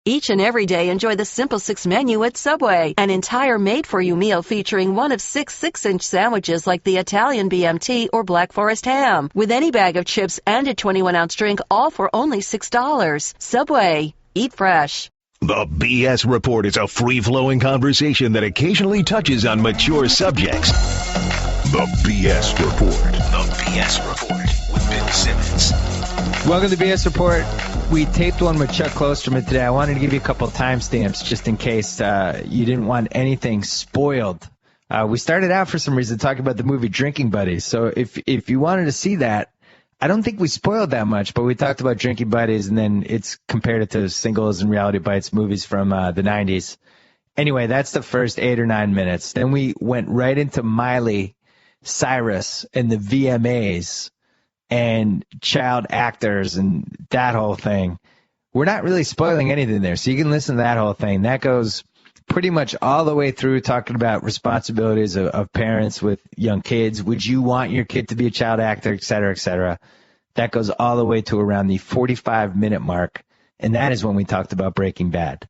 Each and every day, enjoy the Simple Six menu at Subway, an entire made-for-you meal featuring one of 6 inch sandwiches like the Italian BMT or Black Forest ham, with any bag of chips and a 21-ounce drink, all for only $6. Subway. Eat fresh. The BS Report is a free-flowing conversation that occasionally touches on mature subjects. The BS Report. The BS Report with Bill Simmons. Welcome to the BS Report. We taped one with Chuck Klosterman today. I wanted to give you a couple of timestamps just in case you didn't want anything spoiled. We started out for some reason talking about the movie Drinking Buddies. So if you wanted to see that, I don't think we spoiled that much, but we talked about Drinking Buddies, and then it's compared it to Singles and Reality Bites movies from the 90s. Anyway, that's the first 8 or 9 minutes. Then we went right into Miley, Cyrus, and the VMAs and child actors and that whole thing. We're not really spoiling anything there, so you can listen to that whole thing. That goes pretty much all the way through talking about responsibilities of parents with young kids. Would you want your kid to be a child actor, et cetera, et cetera? That goes all the way to around the 45-minute mark, and that is when we talked about Breaking Bad.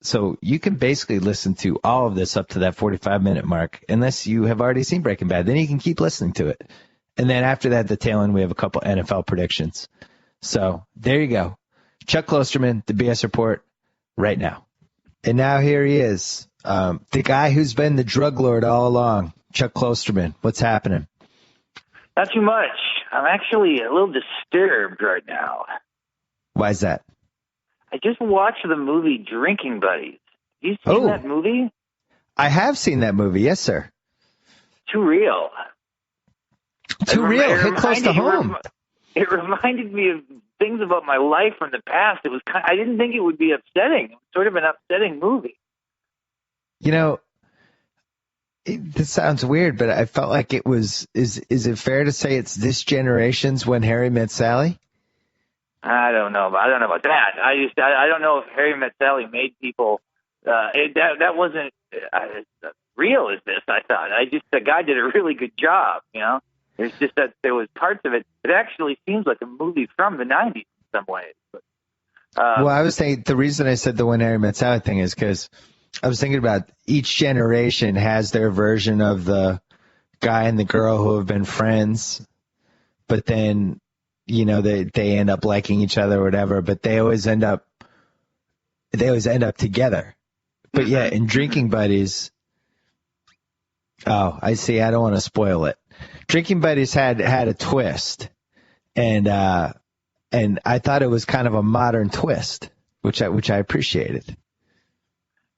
So you can basically listen to all of this up to that 45-minute mark, unless you have already seen Breaking Bad. Then you can keep listening to it. And then after that, the tail end, we have a couple NFL predictions. So there you go. Chuck Klosterman, the BS Report, right now. And now here he is, the guy who's been the drug lord all along, Chuck Klosterman. What's happening? Not too much. I'm actually a little disturbed right now. Why is that? I just watched the movie Drinking Buddies. Have you seen that movie? I have seen that movie. Yes, sir. Too real. Too real. Hit close to home. It reminded me of things about my life from the past. It was I didn't think it would be upsetting. It was sort of an upsetting movie. You know, this sounds weird, but I felt like it was. Is it fair to say it's this generation's When Harry Met Sally? I don't know. I don't know about that. I don't know if Harry Met Sally made people. That wasn't real as this. I thought. The guy did a really good job. You know. It's just that there was parts of it. It actually seems like a movie from the 90s in some ways. But, well, I was saying the reason I said the When Harry Met Sally thing is because I was thinking about each generation has their version of the guy and the girl who have been friends, but then, you know, they end up liking each other or whatever, but they always end up together. But yeah, in Drinking Buddies, I see. I don't want to spoil it. Drinking Buddies had a twist, and I thought it was kind of a modern twist, which I appreciated.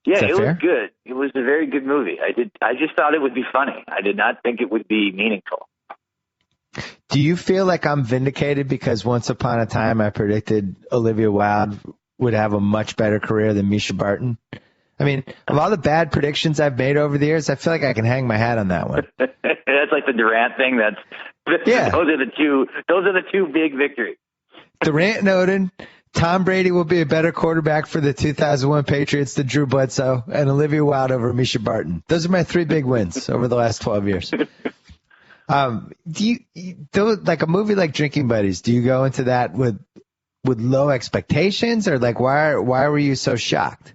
Yeah, it was good. It was a very good movie. I just thought it would be funny. I did not think it would be meaningful. Do you feel like I'm vindicated because once upon a time I predicted Olivia Wilde would have a much better career than Misha Barton? I mean, of all the bad predictions I've made over the years, I feel like I can hang my hat on that one. That's like the Durant thing. Yeah. Those are the two big victories. Durant and Odin. Tom Brady will be a better quarterback for the 2001 Patriots than Drew Bledsoe, and Olivia Wilde over Misha Barton. Those are my 3 big wins over the last 12 years. Like a movie like Drinking Buddies, do you go into that with low expectations, or like why were you so shocked?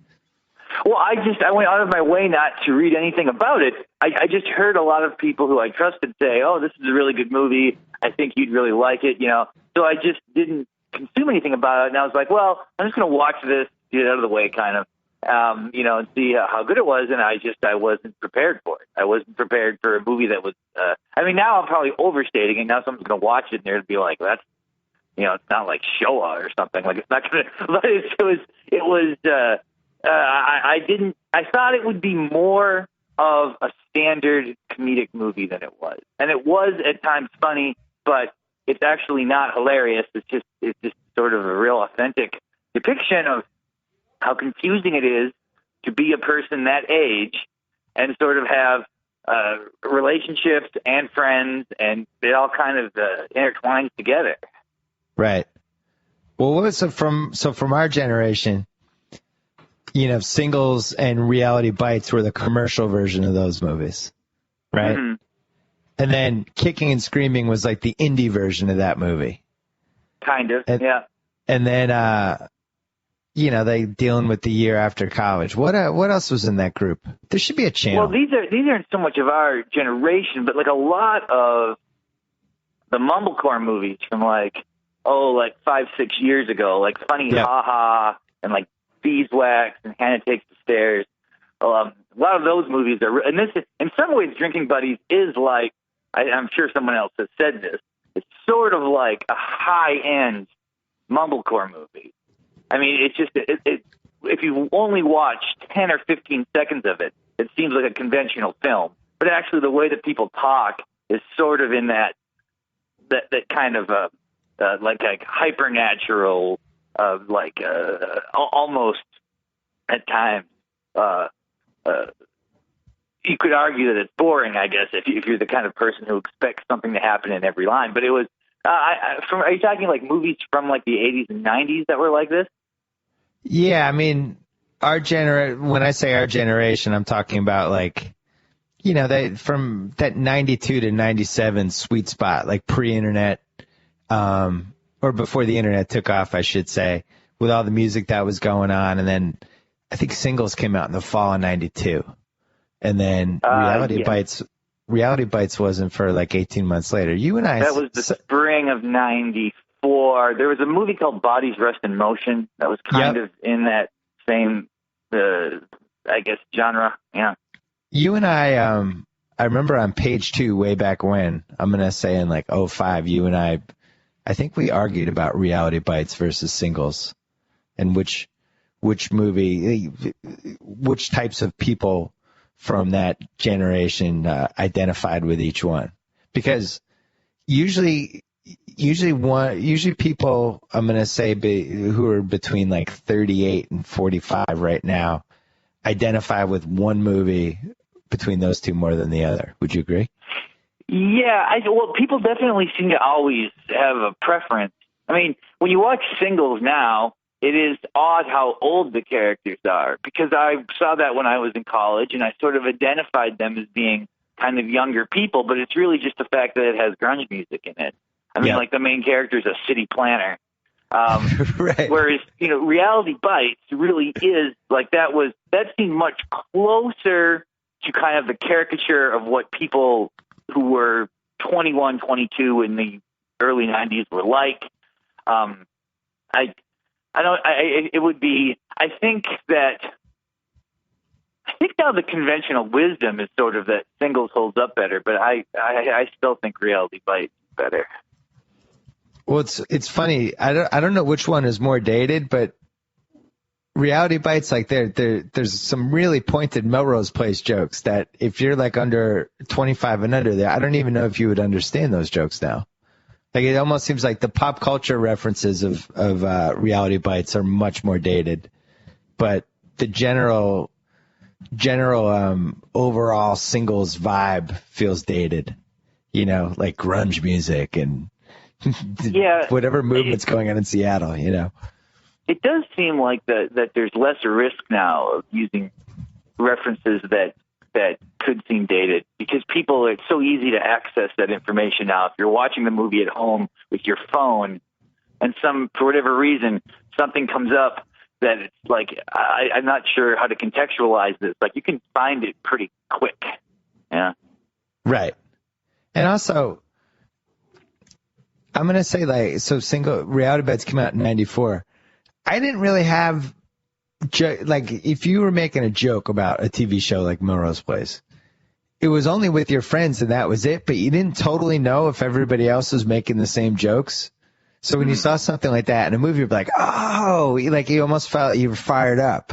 Well, I went out of my way not to read anything about it. I just heard a lot of people who I trusted say, "Oh, this is a really good movie. I think you'd really like it." You know, so I just didn't consume anything about it, and I was like, "Well, I'm just going to watch this, get it out of the way, kind of, and see how good it was." And I wasn't prepared for it. I wasn't prepared for a movie that was. Now I'm probably overstating it. Now someone's going to watch it and they'd be like, "That's, it's not like Showa or something. Like it's not going to." But it was. I thought it would be more of a standard comedic movie than it was. And it was at times funny, but it's actually not hilarious. It's just sort of a real authentic depiction of how confusing it is to be a person that age and sort of have relationships and friends, and it all kind of intertwines together. Right. Well, from our generation, Singles and Reality Bites were the commercial version of those movies, right? Mm-hmm. And then Kicking and Screaming was like the indie version of that movie. Kind of, yeah. And then they dealing with the year after college. What else was in that group? There should be a channel. Well, these aren't so much of our generation, but like a lot of the mumblecore movies from like 5-6 years ago, like Funny Ha Ha and like Beeswax and Hannah Takes the Stairs. A lot of those movies are, and this is, in some ways, Drinking Buddies is like, I'm sure someone else has said this, it's sort of like a high-end mumblecore movie. I mean, it's just, if you only watch 10 or 15 seconds of it, it seems like a conventional film. But actually, the way that people talk is sort of in that kind of like hypernatural, almost at times. You could argue that it's boring, I guess, if you're the kind of person who expects something to happen in every line. But it was. Are you talking like movies from like the 80s and 90s that were like this? Yeah, I mean, when I say our generation, I'm talking about like, from that 92 to 97 sweet spot, like pre-internet, or before the internet took off, I should say, with all the music that was going on. And then I think Singles came out in the fall of 92. And then Reality Bites wasn't for like 18 months later. You and I. That was the spring of 94. There was a movie called Bodies Rest in Motion that was kind of in that same, I guess, genre. Yeah. You and I remember on page 2 way back when, I'm going to say in like 05, you and I think we argued about Reality Bites versus Singles and which movie, which types of people from that generation identified with each one, because usually people, I'm going to say who are between like 38 and 45 right now, identify with one movie between those two more than the other. Would you agree? Yeah, well, people definitely seem to always have a preference. I mean, when you watch Singles now, it is odd how old the characters are, because I saw that when I was in college, and I sort of identified them as being kind of younger people, but it's really just the fact that it has grunge music in it. I mean, like the main character is a city planner. Right. Whereas, Reality Bites really is like that seemed much closer to kind of the caricature of what people who were 21, 22 in the early 90s were like. I think now the conventional wisdom is sort of that Singles holds up better, but I still think Reality Bites is better. Well, it's funny. I don't know which one is more dated, but Reality Bites, like there's some really pointed Melrose Place jokes that if you're like under 25 and under there, I don't even know if you would understand those jokes now. Like it almost seems like the pop culture references of Reality Bites are much more dated, but the general overall Singles vibe feels dated. Like grunge music and whatever movement's going on in Seattle. It does seem like that there's less risk now of using references that could seem dated, because it's so easy to access that information now. If you're watching the movie at home with your phone and for whatever reason, something comes up that it's like, I'm not sure how to contextualize this. Like you can find it pretty quick. Yeah. Right. And also, I'm going to say Reality Bites came out in 94. I didn't really have, if you were making a joke about a TV show like Melrose Place, it was only with your friends and that was it, but you didn't totally know if everybody else was making the same jokes. So when you saw something like that in a movie, you'd be like, oh, like you almost felt you were fired up.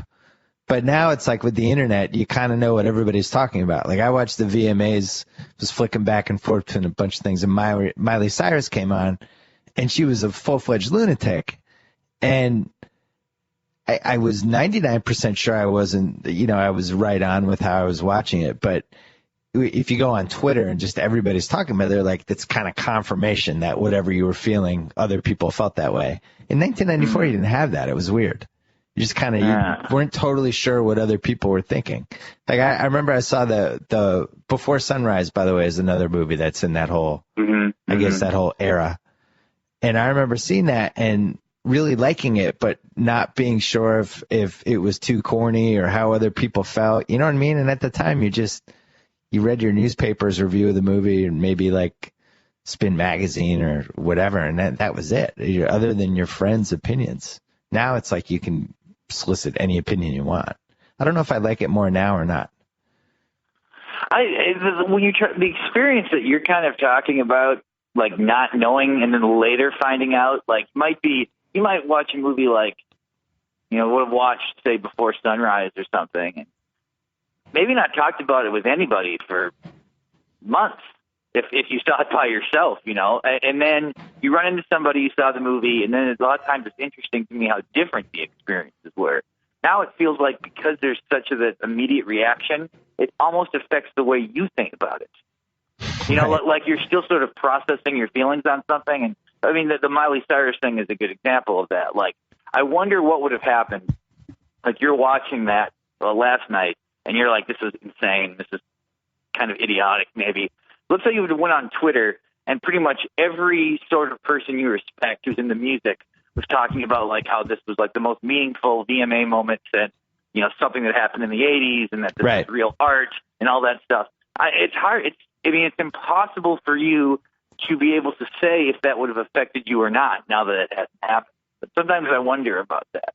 But now it's like with the internet, you kind of know what everybody's talking about. Like I watched the VMAs, was flicking back and forth between a bunch of things, and Miley Cyrus came on, and she was a full-fledged lunatic. And I was 99% sure I wasn't, I was right on with how I was watching it. But if you go on Twitter and just everybody's talking about it, they're like, that's kind of confirmation that whatever you were feeling, other people felt that way. In 1994, you didn't have that. It was weird. You just kind of you weren't totally sure what other people were thinking. Like I remember I saw the Before Sunrise, by the way, is another movie that's in that whole, I guess that whole era. And I remember seeing that, and really liking it, but not being sure if it was too corny or how other people felt. You know what I mean? And at the time, you read your newspaper's review of the movie and maybe like Spin Magazine or whatever, and that was it, other than your friends' opinions. Now it's like you can solicit any opinion you want. I don't know if I like it more now or not. When the experience that you're kind of talking about, like not knowing and then later finding out, like you might watch a movie like, would have watched, say, Before Sunrise or something, and maybe not talked about it with anybody for months if you saw it by yourself, and then you run into somebody who saw the movie, and then a lot of times it's interesting to me how different the experiences were. Now it feels like because there's such an immediate reaction, it almost affects the way you think about it. Right. Like you're still sort of processing your feelings on something. And I mean, the Miley Cyrus thing is a good example of that. Like, I wonder what would have happened. Like, you're watching that last night, and you're like, this is insane. This is kind of idiotic, maybe. Let's say you would have went on Twitter, and pretty much every sort of person you respect who's in the music was talking about, like, how this was, like, the most meaningful VMA moment that, something that happened in the 80s, and that this is real art and all that stuff. It's hard. It's impossible for you to be able to say if that would have affected you or not now that it hasn't happened. But sometimes I wonder about that.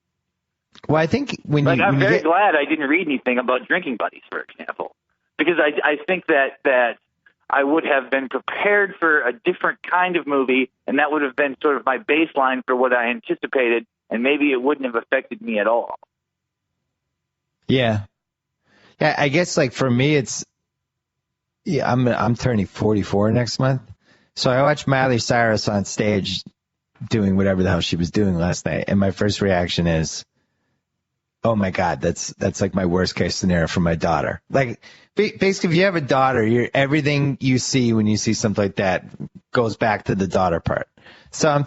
Well, I think I'm very glad I didn't read anything about Drinking Buddies, for example, because I think that I would have been prepared for a different kind of movie, and that would have been sort of my baseline for what I anticipated, and maybe it wouldn't have affected me at all. Yeah. Yeah, I guess, like, for me, I'm turning 44 next month. So I watched Miley Cyrus on stage doing whatever the hell she was doing last night. And my first reaction is, oh my God, that's like my worst case scenario for my daughter. Like, basically, if you have a daughter, everything you see when you see something like that goes back to the daughter part. So I'm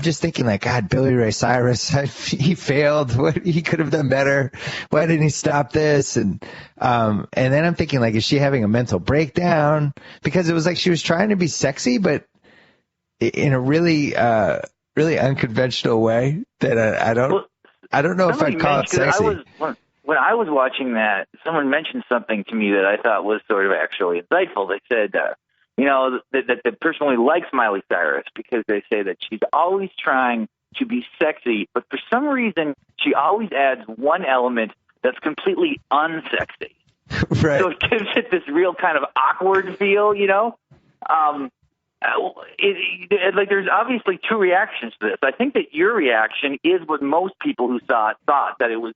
just thinking like, God, Billy Ray Cyrus, he failed. He could have done better. Why didn't he stop this? And then I'm thinking like, is she having a mental breakdown? Because it was like she was trying to be sexy, but in a really, really unconventional way that I don't know if I'd call it sexy. When I was watching that, someone mentioned something to me that I thought was sort of actually insightful. They said, that the person really likes Miley Cyrus because they say that she's always trying to be sexy, but for some reason she always adds one element that's completely unsexy. Right. So it gives it this real kind of awkward feel, like there's obviously two reactions to this. I think that your reaction is what most people who saw it thought, that it was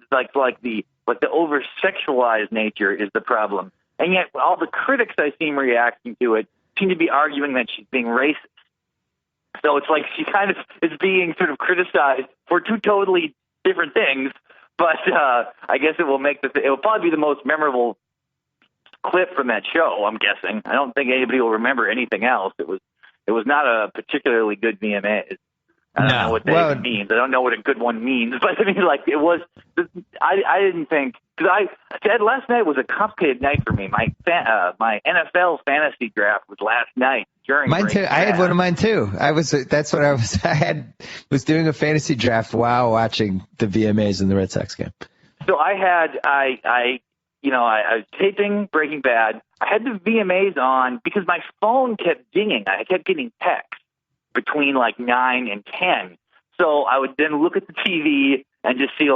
like the over sexualized nature is the problem. And yet all the critics I seem reacting to it seem to be arguing that she's being racist. So it's like she kind of is being sort of criticized for two totally different things. But I guess it will probably be the most memorable clip from that show, I'm guessing. I don't think anybody will remember anything else. It was not a particularly good VMAs. I don't know what that even means. I don't know what a good one means, but I mean, like, it was. I didn't think, because I said last night was a complicated night for me. My NFL fantasy draft was last night during mine too. I had one of mine too. I was doing a fantasy draft while watching the VMAs in the Red Sox game. So I was taping Breaking Bad. I had the VMAs on because my phone kept dinging. I kept getting texts between like 9 and 10. So I would then look at the TV and just see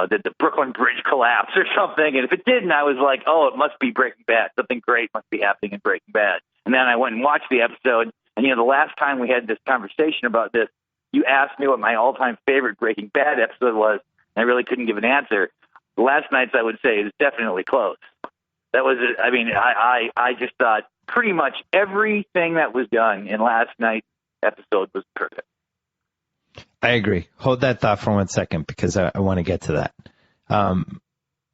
did the Brooklyn Bridge collapse or something? And if it didn't, I was like, oh, it must be Breaking Bad. Something great must be happening in Breaking Bad. And then I went and watched the episode. And, the last time we had this conversation about this, you asked me what my all-time favorite Breaking Bad episode was, and I really couldn't give an answer. Last night's, I would say, is definitely close. That was, I just thought pretty much everything that was done in last night's episode was perfect. I agree. Hold that thought for 1 second because I want to get to that.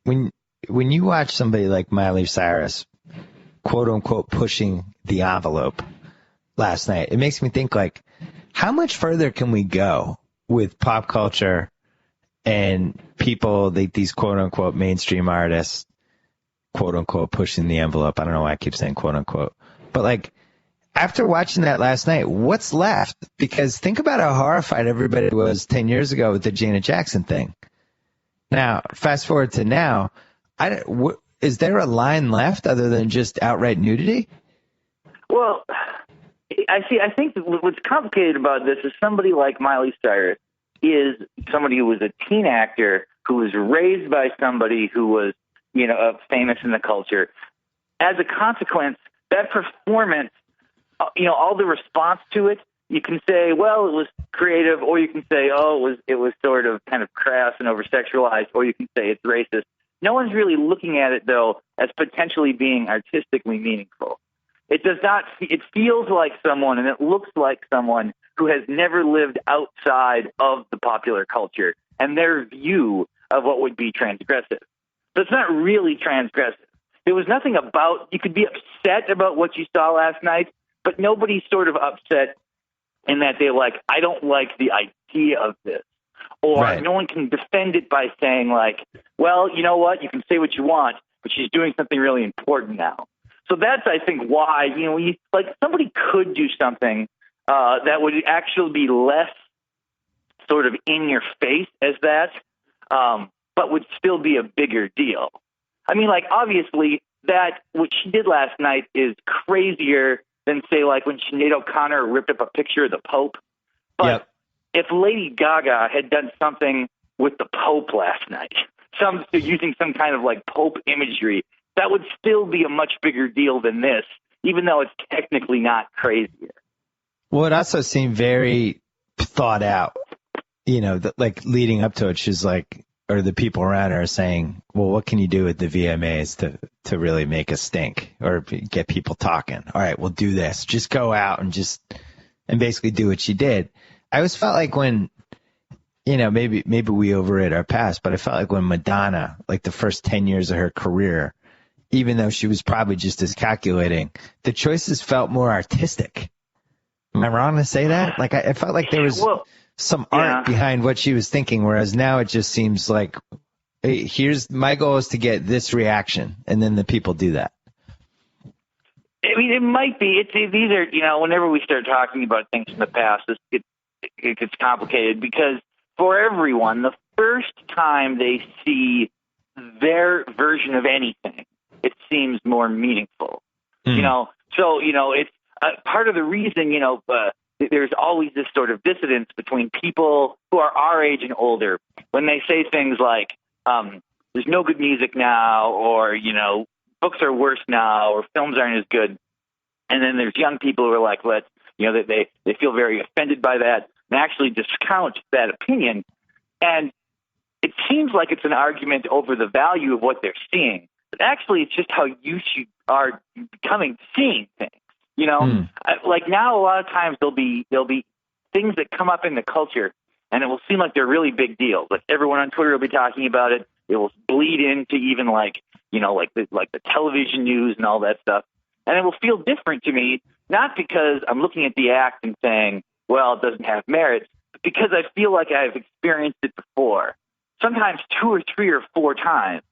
When you watch somebody like Miley Cyrus, quote unquote, pushing the envelope last night, it makes me think like, how much further can we go with pop culture and people, these quote unquote mainstream artists, quote unquote, pushing the envelope? I don't know why I keep saying quote unquote, but like, After watching that last night, what's left? Because think about how horrified everybody was 10 years ago with the Janet Jackson thing. Now, fast forward to now, is there a line left other than just outright nudity? Well, I think what's complicated about this is somebody like Miley Cyrus is somebody who was a teen actor who was raised by somebody who was, famous in the culture. As a consequence, that performance, all the response to it, you can say, well, it was creative, or you can say, oh, it was sort of kind of crass and over-sexualized, or you can say it's racist. No one's really looking at it, though, as potentially being artistically meaningful. It does not. It feels like someone, and it looks like someone who has never lived outside of the popular culture and their view of what would be transgressive. So it's not really transgressive. There was nothing about. You could be upset about what you saw last night, but nobody's sort of upset in that they're like, I don't like the idea of this. Or right. No one can defend it by saying like, well, you know what? You can say what you want, but she's doing something really important now. So that's, I think, why, somebody could do something that would actually be less sort of in your face as that, but would still be a bigger deal. I mean, obviously, that what she did last night is crazier than, say, when Sinead O'Connor ripped up a picture of the Pope. But yep. If Lady Gaga had done something with the Pope last night, using some kind of Pope imagery, that would still be a much bigger deal than this, even though it's technically not crazier. Well, it also seemed very thought out, leading up to it. She's or the people around her are saying, well, what can you do with the VMAs to really make a stink or get people talking? All right, we'll do this. Just go out and basically do what she did. I always felt like when, maybe we overrate our past, but I felt like when Madonna, the first 10 years of her career, even though she was probably just as calculating, the choices felt more artistic. Am I wrong to say that? I felt like there was some art behind what she was thinking, whereas now it just seems like, hey, here's my goal is to get this reaction, and then the people do that. I mean, it might be. These are, whenever we start talking about things from the past, it gets complicated because for everyone, the first time they see their version of anything, it seems more meaningful. So it's part of the reason, there's always this sort of dissonance between people who are our age and older when they say things like, there's no good music now, or, books are worse now, or films aren't as good. And then there's young people who are like, they feel very offended by that and actually discount that opinion. And it seems like it's an argument over the value of what they're seeing. But actually, it's just how you are becoming seeing things. Now a lot of times there'll be things that come up in the culture, and it will seem like they're really big deals. Everyone on Twitter will be talking about it. It will bleed into even the television news and all that stuff, and it will feel different to me. Not because I'm looking at the act and saying, well, it doesn't have merit, but because I feel like I've experienced it before, sometimes 2 or 3 or 4 times.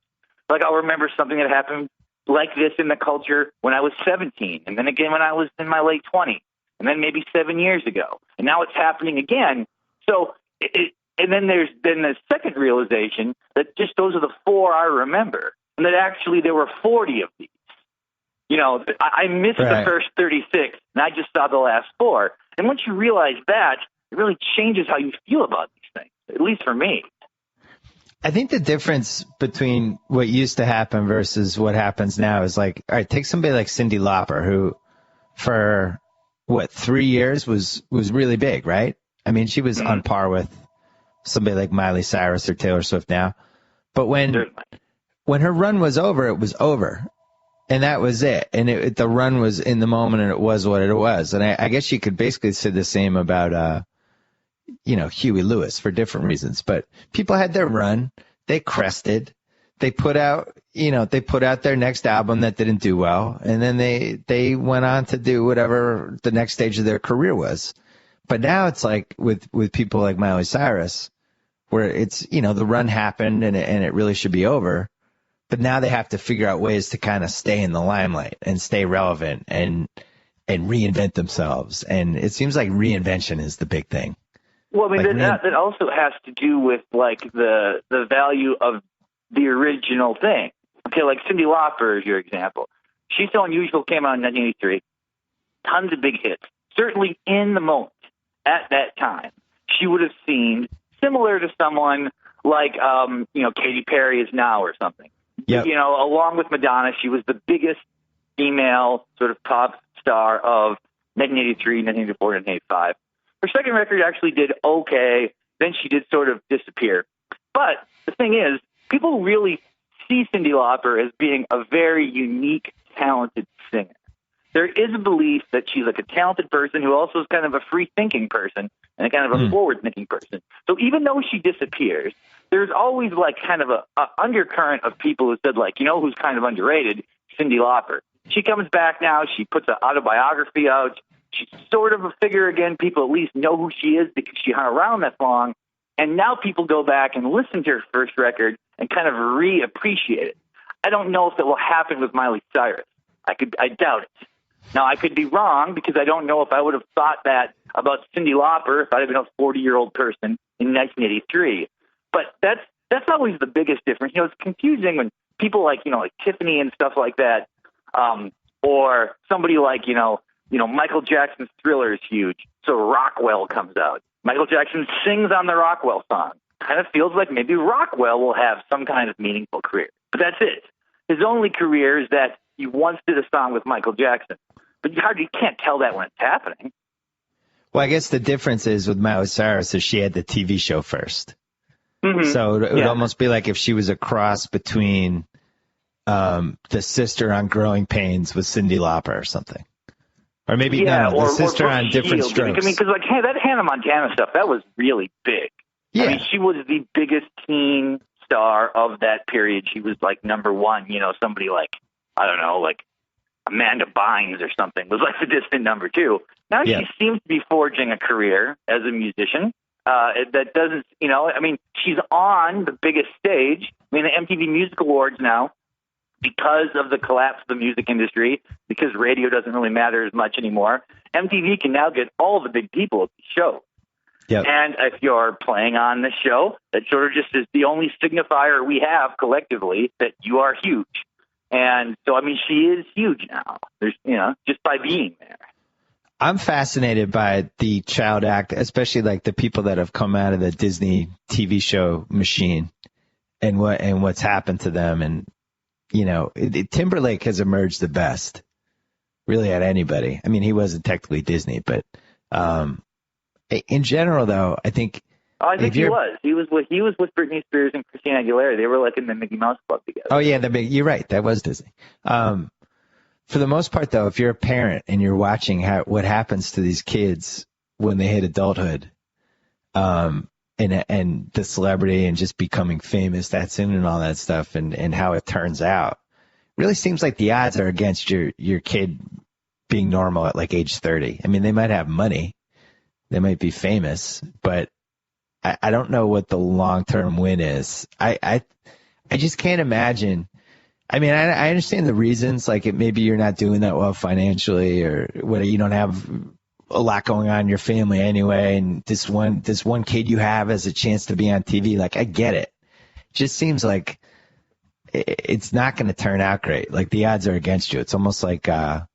I'll remember something that happened like this in the culture when I was 17, and then again when I was in my late 20s, and then maybe 7 years ago, and now it's happening again. So, and then there's the second realization that just those are the 4 I remember, and that actually there were 40 of these. I missed the first 36, and I just saw the last 4. And once you realize that, it really changes how you feel about these things, at least for me. I think the difference between what used to happen versus what happens now is all right, take somebody like Cyndi Lauper, who for 3 years was really big, right? I mean, she was on par with somebody like Miley Cyrus or Taylor Swift now. But when her run was over, it was over. And that was it. And the run was in the moment, and it was what it was. And I guess you could basically say the same about Huey Lewis for different reasons, but people had their run. They crested. They put out their next album that didn't do well, and then they went on to do whatever the next stage of their career was. But now it's like with people like Miley Cyrus, where it's the run happened and it really should be over, but now they have to figure out ways to kind of stay in the limelight and stay relevant, and and reinvent themselves. And it seems like reinvention is the big thing. Well, I mean, Like that also has to do with like the value of the original thing. Okay, like Cyndi Lauper is your example. She's So Unusual came out in 1983. Tons of big hits. Certainly in the moment at that time, she would have seemed similar to someone like, Katy Perry is now or something. Yep. You know, along with Madonna, she was the biggest female sort of pop star of 1983, 1984, 1985. Her second record actually did okay. Then she did sort of disappear. But the thing is, people really see Cyndi Lauper as being a very unique, talented singer. There is a belief that she's like a talented person who also is kind of a free-thinking person and a kind of a forward-thinking person. So even though she disappears, there's always like kind of a undercurrent of people who said like, you know who's kind of underrated? Cyndi Lauper. She comes back now. She puts an autobiography out. She's sort of a figure again. People at least know who she is because she hung around that long. And now people go back and listen to her first record and kind of reappreciate it. I don't know if it will happen with Miley Cyrus. I doubt it. Now, I could be wrong because I don't know if I would have thought that about Cyndi Lauper if I had been a 40-year-old person in 1983. But that's always the biggest difference. You know, it's confusing when people like Tiffany and stuff like that, or somebody like, Michael Jackson's Thriller is huge. So Rockwell comes out. Michael Jackson sings on the Rockwell song. Kind of feels like maybe Rockwell will have some kind of meaningful career. But that's it. His only career is that he once did a song with Michael Jackson. But you can't tell that when it's happening. Well, I guess the difference is with Miley Cyrus is she had the TV show first. Mm-hmm. So it would almost be like if she was a cross between the sister on Growing Pains with Cyndi Lauper or something. Or maybe the sister on Different Strokes. I mean, because hey, that Hannah Montana stuff, that was really big. Yeah. I mean, she was the biggest teen star of that period. She was like number one. Somebody like, I don't know, like Amanda Bynes or something was like the distant number two. Now she seems to be forging a career as a musician. That doesn't, she's on the biggest stage. I mean, the MTV Music Awards now, because of the collapse of the music industry, because radio doesn't really matter as much anymore, MTV can now get all the big people at the show. Yep. And if you're playing on the show, that sort of just is the only signifier we have collectively that you are huge. And so, I mean, she is huge now. There's, just by being there. I'm fascinated by the child act, especially like the people that have come out of the Disney TV show machine and what's happened to them. And, Timberlake has emerged the best really at anybody. I mean, he wasn't technically Disney, but in general, though, I think. Oh, I think he was. He was with Britney Spears and Christina Aguilera. They were like in the Mickey Mouse Club together. Oh, yeah. You're right. That was Disney. For the most part, though, if you're a parent and you're watching what happens to these kids when they hit adulthood, and the celebrity and just becoming famous, that soon and all that stuff, and how it turns out, really seems like the odds are against your kid being normal at like age 30. I mean, they might have money, they might be famous, but I don't know what the long-term win is. I just can't imagine. I mean, I understand the reasons, like maybe you're not doing that well financially, or whether you don't have a lot going on in your family anyway, and this one kid you have has a chance to be on TV. Like, I get it. It just seems like it's not going to turn out great. Like, the odds are against you. It's almost like I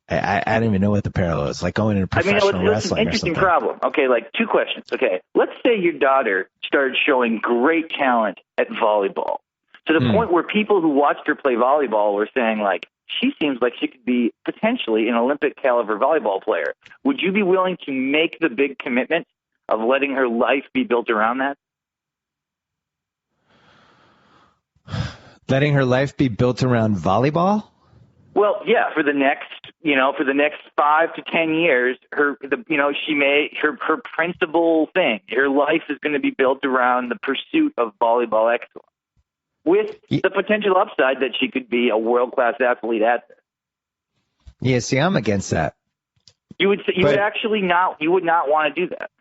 don't even know what the parallel is. Like going into professional wrestling or something. It's an interesting problem. Okay, like two questions. Okay, let's say your daughter started showing great talent at volleyball, to the point where people who watched her play volleyball were saying, like, she seems like she could be potentially an Olympic caliber volleyball player. Would you be willing to make the big commitment of letting her life be built around that? Letting her life be built around volleyball? Well, yeah, for the next 5 to 10 years, her principal thing, her life is going to be built around the pursuit of volleyball excellence, with the potential upside that she could be a world-class athlete at this. Yeah, see, I'm against that. You would not want to do that.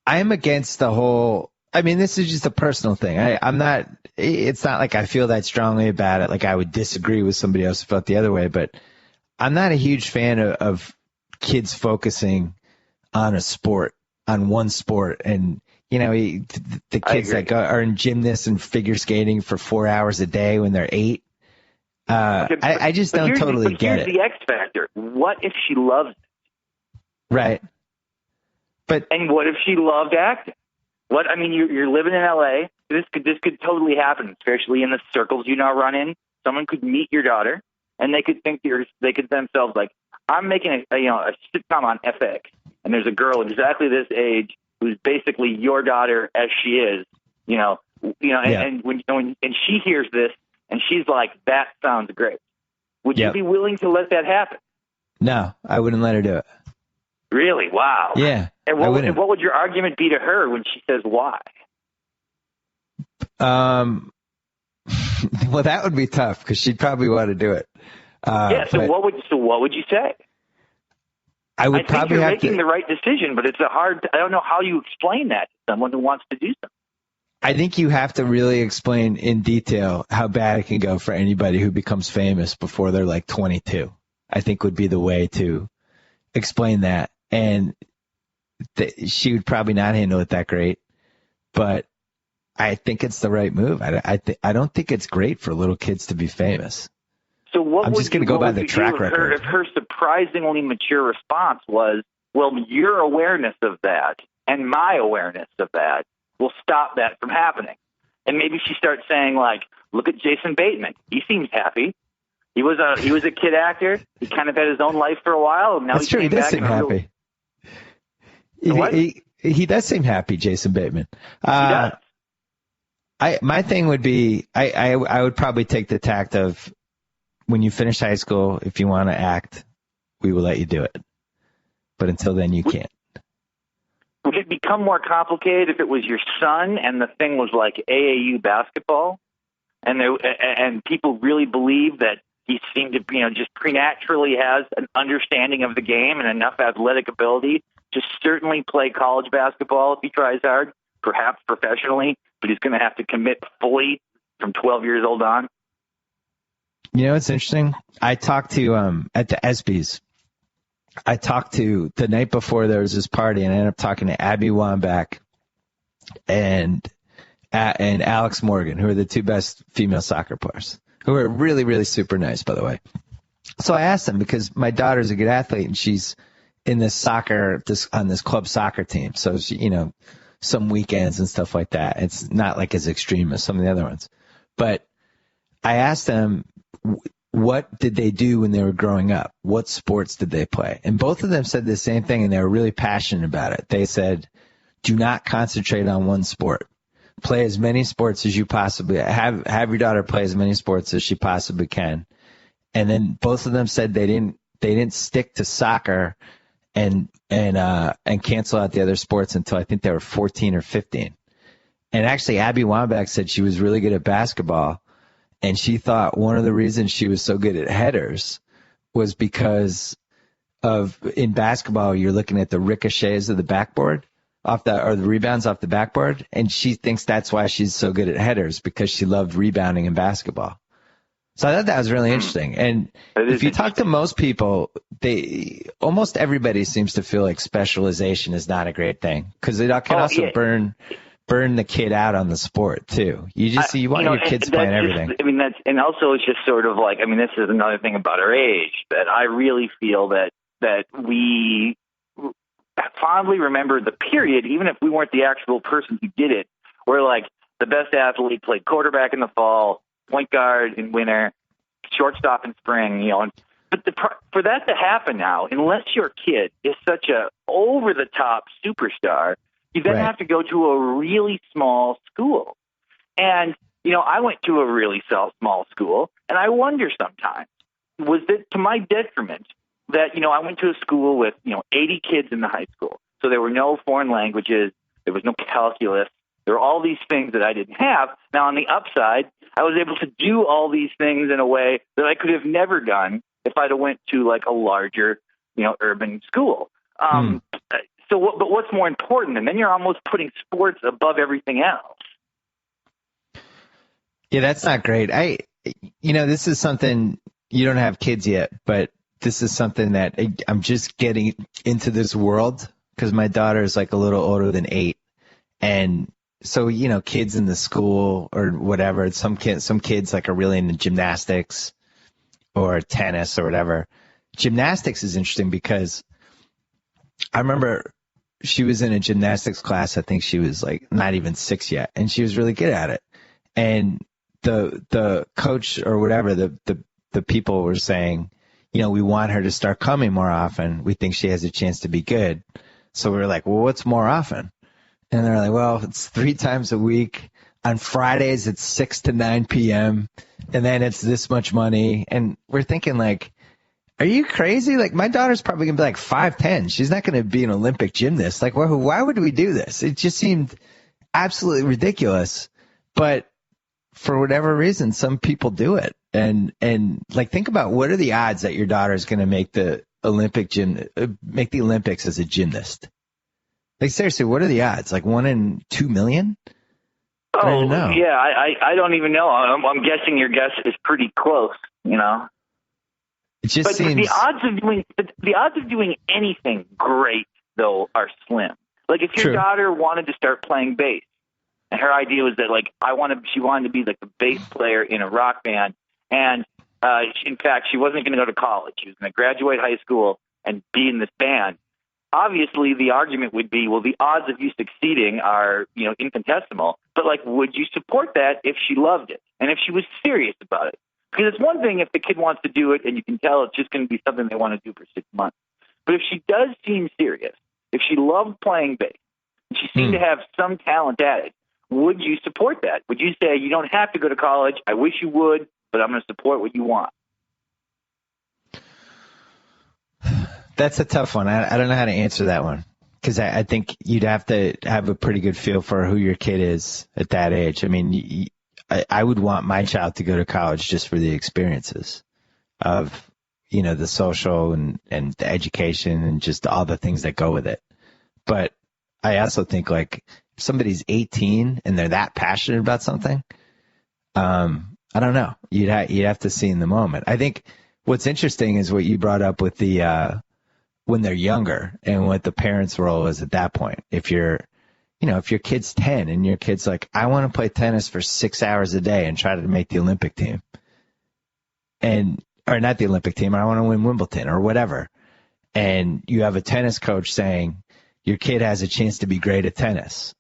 I'm against the whole. I mean, this is just a personal thing. I'm not. It's not like I feel that strongly about it. Like I would disagree with somebody else who felt the other way, but I'm not a huge fan of kids focusing on one sport. And, the kids that are in gymnasts and figure skating for 4 hours a day when they're 8. I just don't totally get it. Here's the X factor. What if she loves it? Right. And what if she loved acting? You're living in LA. This could totally happen, especially in the circles you now run in. Someone could meet your daughter, and they could think they could themselves like, I'm making a sitcom on FX, and there's a girl exactly this age who's basically your daughter as she is, and when she hears this and she's like, that sounds great. Would you be willing to let that happen? No, I wouldn't let her do it. Really? Wow. Yeah. And what would your argument be to her when she says why? Well, that would be tough because she'd probably want to do it. So what would you say? I would probably have to. I think you're making the right decision, but I don't know how you explain that to someone who wants to do something. I think you have to really explain in detail how bad it can go for anybody who becomes famous before they're like 22. I think would be the way to explain that. And she would probably not handle it that great, but I think it's the right move. I don't think it's great for little kids to be famous. So I'm just going to go by the track record. If her surprisingly mature response was, well, your awareness of that and my awareness of that will stop that from happening. And maybe she starts saying, like, look at Jason Bateman. He seems happy. He was a kid actor. He kind of had his own life for a while. And now That's true. He does seem happy. He does seem happy, Jason Bateman. He does. My thing would be, I would probably take the tact of, when you finish high school, if you want to act, we will let you do it. But until then, you can't. Would it become more complicated if it was your son and the thing was like AAU basketball, and people really believe that he seemed to, just preternaturally has an understanding of the game and enough athletic ability to certainly play college basketball if he tries hard, perhaps professionally, but he's going to have to commit fully from 12 years old on? It's interesting. I talked to, at the ESPYs, the night before there was this party, and I ended up talking to Abby Wambach and Alex Morgan, who are the two best female soccer players, who are really, really super nice, by the way. So I asked them, because my daughter's a good athlete, and she's in on this club soccer team. So she, some weekends and stuff like that. It's not like as extreme as some of the other ones. But I asked them, what did they do when they were growing up? What sports did they play? And both of them said the same thing, and they were really passionate about it. They said, do not concentrate on one sport. Play as many sports as you possibly have your daughter play as many sports as she possibly can. And then both of them said they didn't stick to soccer and cancel out the other sports until I think they were 14 or 15. And actually, Abby Wambach said she was really good at basketball. And she thought one of the reasons she was so good at headers was because in basketball, you're looking at the ricochets of the backboard or the rebounds off the backboard. And she thinks that's why she's so good at headers, because she loved rebounding in basketball. So I thought that was really interesting. And if you talk to most people, almost everybody seems to feel like specialization is not a great thing, because it can also burn the kid out on the sport too. You want your kids playing everything. And also it's just sort of like, this is another thing about our age, that I really feel that we fondly remember the period, even if we weren't the actual person who did it, where like the best athlete played quarterback in the fall, point guard in winter, shortstop in spring, But for that to happen now, unless your kid is such a over-the-top superstar, you then have to go to a really small school. And, I went to a really small school, and I wonder sometimes, was it to my detriment that, I went to a school with, 80 kids in the high school. So there were no foreign languages. There was no calculus. There were all these things that I didn't have. Now, on the upside, I was able to do all these things in a way that I could have never done if I'd have went to like a larger, urban school. But what's more important? And then you're almost putting sports above everything else. Yeah, that's not great. This is something, you don't have kids yet, but this is something that I'm just getting into this world because my daughter is like a little older than 8. And so, kids in the school or whatever, some kids like are really into gymnastics or tennis or whatever. Gymnastics is interesting because I remember she was in a gymnastics class. I think she was like not even 6 yet, and she was really good at it. And the coach or whatever, the people were saying, we want her to start coming more often. We think she has a chance to be good. So we were like, well, what's more often? And they're like, well, it's 3 times a week. On Fridays, it's 6 to 9 p.m. And then it's this much money. And we're thinking like, are you crazy? Like, my daughter's probably going to be like 5'10". She's not going to be an Olympic gymnast. Like, why would we do this? It just seemed absolutely ridiculous. But for whatever reason, some people do it. And like, think about what are the odds that your daughter is going to make the Olympics as a gymnast? Like, seriously, what are the odds? Like 1 in 2 million? I don't even know. Yeah, I don't even know. I'm guessing your guess is pretty close, It just but seems the odds of doing anything great though are slim. Like if your daughter wanted to start playing bass, and her idea was that she wanted to be like the bass player in a rock band, and in fact she wasn't going to go to college. She was going to graduate high school and be in this band. Obviously, the argument would be, well, the odds of you succeeding are, infinitesimal. But would you support that if she loved it and if she was serious about it? Because it's one thing if the kid wants to do it and you can tell it's just going to be something they want to do for 6 months. But if she does seem serious, if she loved playing bass, and she seemed to have some talent at it, would you support that? Would you say, you don't have to go to college, I wish you would, but I'm going to support what you want? That's a tough one. I don't know how to answer that one because I think you'd have to have a pretty good feel for who your kid is at that age. I mean, I would want my child to go to college just for the experiences of, the social and the education and just all the things that go with it. But I also think if somebody's 18 and they're that passionate about something, I don't know. You'd have to see in the moment. I think what's interesting is what you brought up with the when they're younger and what the parents' role is at that point. If your kid's 10 and your kid's like, I want to play tennis for 6 hours a day and try to make the Olympic team, or not the Olympic team, I want to win Wimbledon or whatever. And you have a tennis coach saying your kid has a chance to be great at tennis,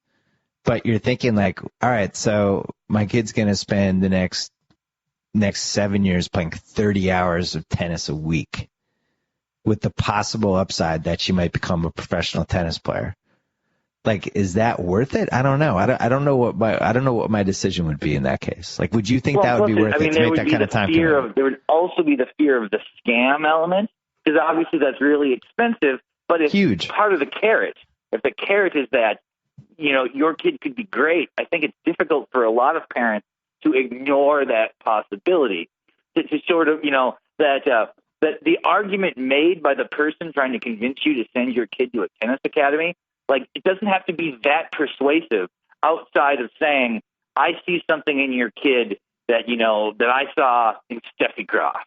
but you're thinking all right, so my kid's going to spend the next 7 years playing 30 hours of tennis a week, with the possible upside that she might become a professional tennis player. Is that worth it? I don't know. I don't know what my decision would be in that case. Would you think that would be worth it to make that kind of time commitment? There would also be the fear of the scam element, because obviously that's really expensive, but it's huge. Part of the carrot. If the carrot is that, your kid could be great, I think it's difficult for a lot of parents to ignore that possibility, to sort of, that the argument made by the person trying to convince you to send your kid to a tennis academy, it doesn't have to be that persuasive outside of saying, I see something in your kid that, that I saw in Steffi Graf.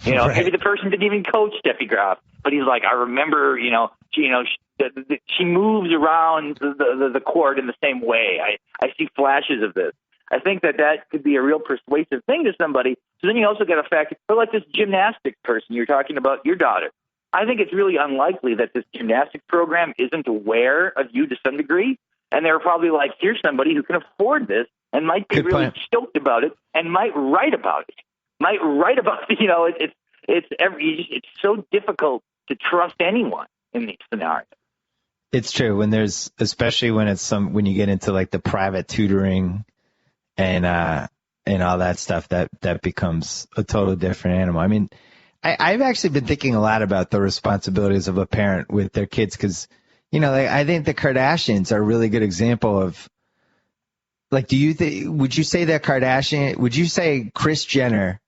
Right. Maybe the person didn't even coach Steffi Graf, but he's like, I remember, she moves around the court in the same way. I see flashes of this. I think that could be a real persuasive thing to somebody. So then you also got a factor, but this gymnastics person you're talking about, your daughter. I think it's really unlikely that this gymnastics program isn't aware of you to some degree. And they're probably like, here's somebody who can afford this and might be really stoked about it and might write about it. It's so difficult to trust anyone in these scenarios. It's true especially when you get into the private tutoring and all that stuff, that becomes a totally different animal. I mean, I've actually been thinking a lot about the responsibilities of a parent with their kids because, I think the Kardashians are a really good example of, would you say Kris Jenner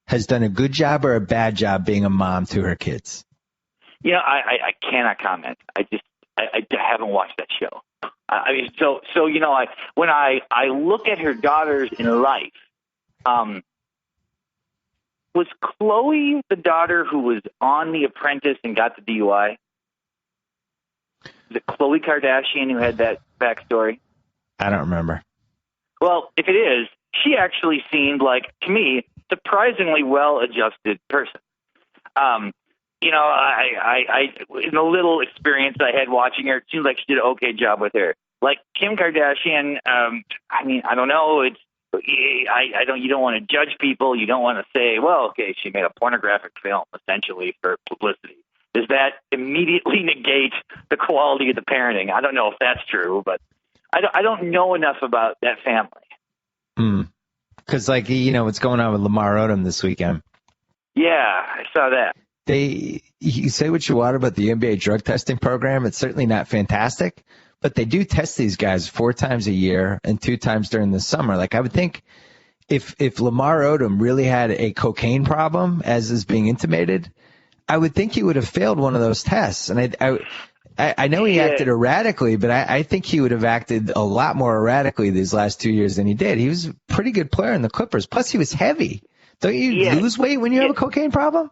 has done a good job or a bad job being a mom to her kids? I cannot comment. I haven't watched that show. When I look at her daughters in life, was Chloe the daughter who was on The Apprentice and got the DUI? Is it Khloe Kardashian who had that backstory? I don't remember. Well, if it is, she actually seemed like, to me, surprisingly well-adjusted person. You know, I in the little experience I had watching her, it seemed like she did an okay job with her. Like Kim Kardashian, I mean, I don't know. You don't want to judge people. You don't want to say, well, okay, she made a pornographic film essentially for publicity. Does that immediately negate the quality of the parenting? I don't know if that's true, but I don't know enough about that family. Because, like, you know, what's going on with Lamar Odom this weekend? Yeah, I saw that. You say what you want about the NBA drug testing program. It's certainly not fantastic, but they do test these guys 4 times a year and 2 times during the summer. Like, I would think if Lamar Odom really had a cocaine problem, as is being intimated, I would think he would have failed one of those tests. And I know he acted erratically, but I think he would have acted a lot more erratically these last 2 years than he did. He was a pretty good player in the Clippers. Plus, he was heavy. Don't you lose weight when you have a cocaine problem?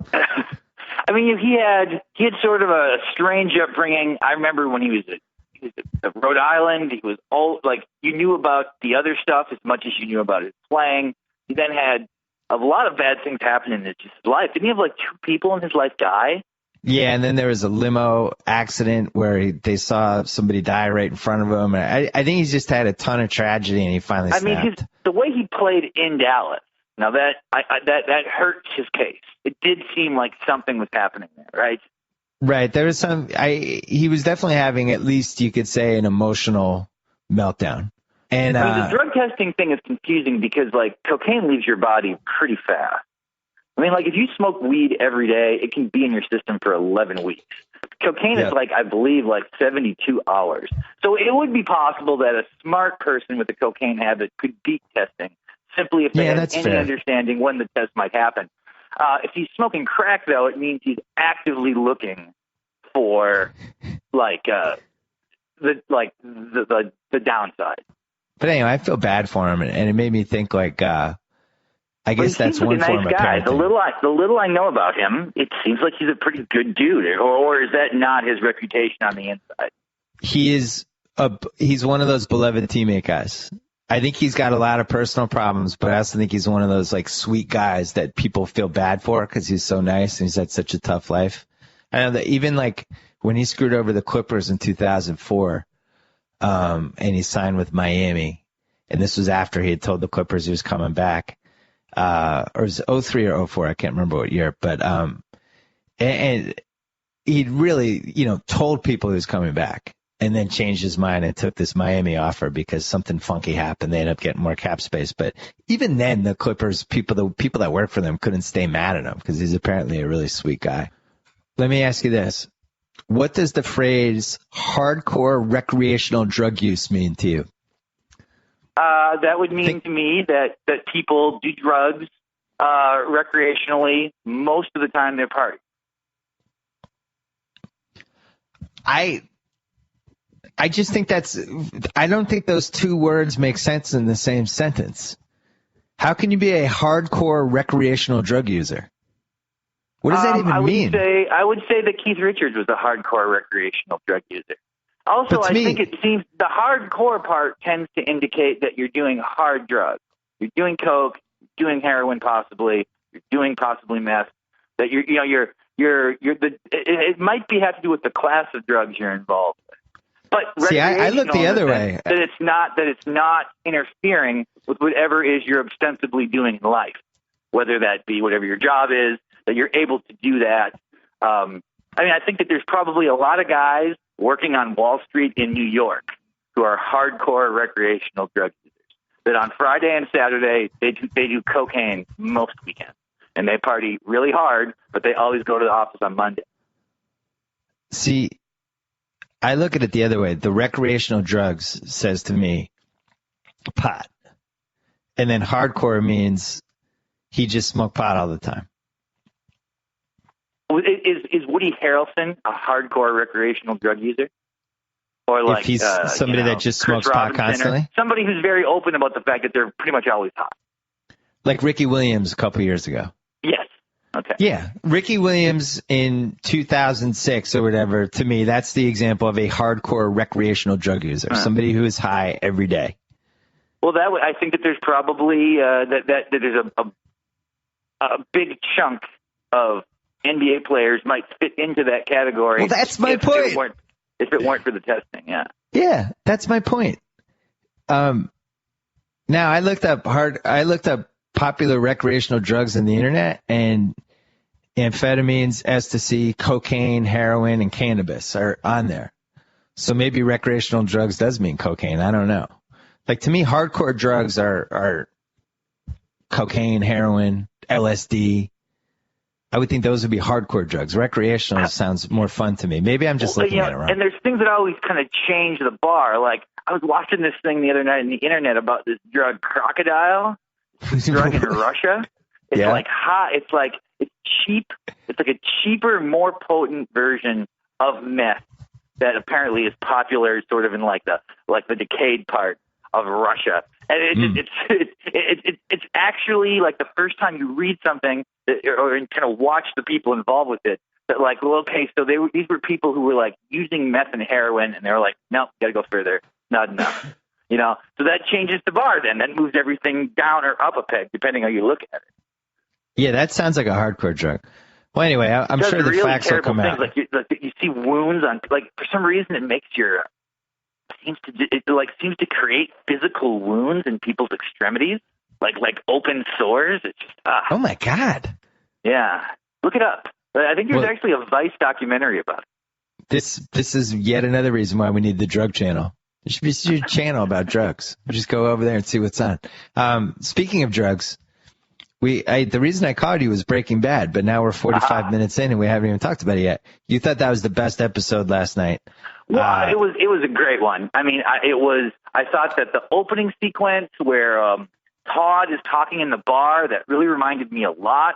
I mean, he had sort of a strange upbringing. I remember when he was at Rhode Island, he was all like, you knew about the other stuff as much as you knew about his playing. He then had a lot of bad things happen in his life. Didn't he have like 2 people in his life die? Yeah, and then there was a limo accident where they saw somebody die right in front of him. I think he's just had a ton of tragedy, and he finally snapped. I mean, the way he played in Dallas, now that hurt his case. It did seem like something was happening there, right? Right. There was he was definitely having, at least you could say, an emotional meltdown. And I mean, the drug testing thing is confusing because, like, cocaine leaves your body pretty fast. I mean, like, if you smoke weed every day, it can be in your system for 11 weeks. Cocaine is, like, I believe, like 72 hours. So it would be possible that a smart person with a cocaine habit could beat testing simply if they had any understanding when the test might happen. If he's smoking crack, though, it means he's actively looking for, the downside. But anyway, I feel bad for him, and it made me think, like, I guess that's one form of parenting. The little I know about him, it seems like he's a pretty good dude. Or is that not his reputation on the inside? He's one of those beloved teammate guys. I think he's got a lot of personal problems, but I also think he's one of those, like, sweet guys that people feel bad for because he's so nice and he's had such a tough life. I know that even, like, when he screwed over the Clippers in 2004, and he signed with Miami, and this was after he had told the Clippers he was coming back, or it was 03 or 04, I can't remember what year, but and he'd really, told people he was coming back. And then changed his mind and took this Miami offer because something funky happened. They ended up getting more cap space. But even then, the Clippers, the people that work for them couldn't stay mad at him because he's apparently a really sweet guy. Let me ask you this. What does the phrase hardcore recreational drug use mean to you? That would mean to me that people do drugs recreationally most of the time they're partying. I just think I don't think those 2 words make sense in the same sentence. How can you be a hardcore recreational drug user? What does that even mean? I would say that Keith Richards was a hardcore recreational drug user. Also, I think it seems the hardcore part tends to indicate that you're doing hard drugs. You're doing coke, doing heroin possibly, you're doing possibly meth. That it might have to do with the class of drugs you're involved with. But see, I look the other way. That it's not interfering with whatever is you're ostensibly doing in life, whether that be whatever your job is, that you're able to do that. I mean, I think that there's probably a lot of guys working on Wall Street in New York who are hardcore recreational drug users. That on Friday and Saturday they do cocaine most weekends, and they party really hard, but they always go to the office on Monday. See, I look at it the other way. The recreational drugs says to me, pot. And then hardcore means he just smoked pot all the time. Is Woody Harrelson a hardcore recreational drug user? Or like if he's somebody that just smokes pot constantly? Somebody who's very open about the fact that they're pretty much always hot. Like Ricky Williams a couple years ago. Yes. Okay. Yeah. Ricky Williams in 2006 or whatever, to me, that's the example of a hardcore recreational drug user, somebody who is high every day. Well, I think that there's probably that there's a big chunk of NBA players might fit into that category. Well, that's my point. If it weren't for the testing, yeah. Yeah, that's my point. Now I looked up popular recreational drugs on the internet, and amphetamines, ecstasy, cocaine, heroin, and cannabis are on there. So maybe recreational drugs does mean cocaine. I don't know. Like, to me, hardcore drugs are cocaine, heroin, LSD. I would think those would be hardcore drugs. Recreational sounds more fun to me. Maybe I'm just looking at it wrong. And there's things that always kind of change the bar. Like, I was watching this thing the other night on the internet about this drug, crocodile. This drug in Russia. It's like hot. It's cheap. It's like a cheaper, more potent version of meth that apparently is popular sort of in like the decayed part of Russia. And it's actually like the first time you read something or kind of watch the people involved with it, that like, well, okay, so these were people who were like using meth and heroin, and they were like, no, got to go further, not enough. So that changes the bar then. That moves everything down or up a peg, depending how you look at it. Yeah, that sounds like a hardcore drug. Well, anyway, I'm sure the facts will come out. Like you see wounds on, like, for some reason it makes seems to create physical wounds in people's extremities, like open sores. It's just oh my God. Yeah, look it up. I think there's actually a Vice documentary about it. This is yet another reason why we need the drug channel. There should be a channel about drugs. We'll just go over there and see what's on. Speaking of drugs, the reason I called you was Breaking Bad, but now we're 45 minutes in and we haven't even talked about it yet. You thought that was the best episode last night. Well, it was a great one. I mean, I thought that the opening sequence where Todd is talking in the bar, that really reminded me a lot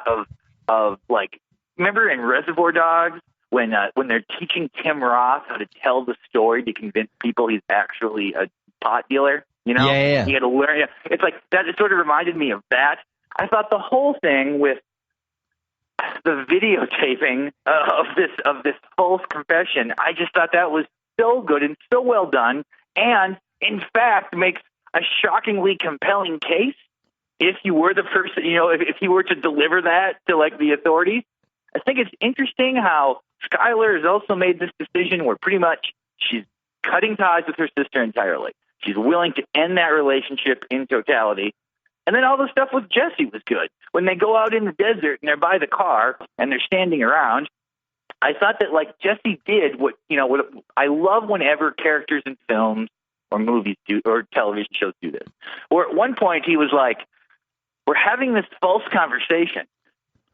of like, remember in Reservoir Dogs when they're teaching Tim Roth how to tell the story to convince people he's actually a pot dealer? Yeah. You got to learn. It's like that. It sort of reminded me of that. I thought the whole thing with the videotaping of this false confession, I just thought that was so good and so well done, and in fact makes a shockingly compelling case if you were the person, if you were to deliver that to like the authorities. I think it's interesting how Skylar has also made this decision where pretty much she's cutting ties with her sister entirely. She's willing to end that relationship in totality. And then all the stuff with Jesse was good. When they go out in the desert and they're by the car and they're standing around, I thought that like Jesse did what I love whenever characters in films or movies do, or television shows do this. Or at one point he was like, we're having this false conversation.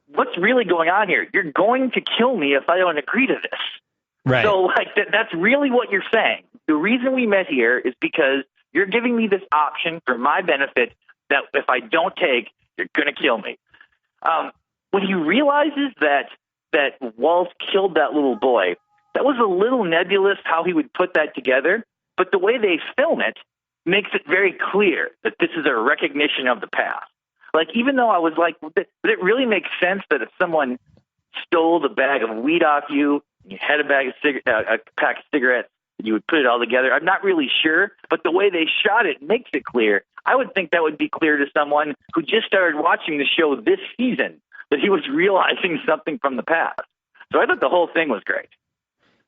What's really going on here? You're going to kill me if I don't agree to this. Right. So like that's really what you're saying. The reason we met here is because you're giving me this option for my benefit that if I don't take, you're going to kill me. When he realizes that Walt killed that little boy, that was a little nebulous how he would put that together. But the way they film it makes it very clear that this is a recognition of the past. Like, even though I was like, but it really makes sense that if someone stole the bag of weed off you, and you had a pack of cigarettes, you would put it all together. I'm not really sure, but the way they shot it makes it clear. I would think that would be clear to someone who just started watching the show this season, that he was realizing something from the past. So I thought the whole thing was great.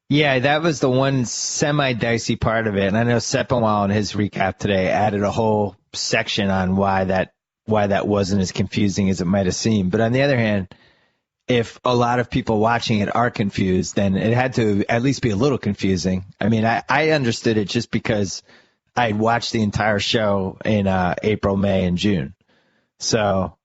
Yeah, that was the one semi-dicey part of it. And I know Sepinwall in his recap today added a whole section on why that wasn't as confusing as it might have seemed. But on the other hand, if a lot of people watching it are confused, then it had to at least be a little confusing. I mean, I understood it just because I watched the entire show in April, May, and June. So,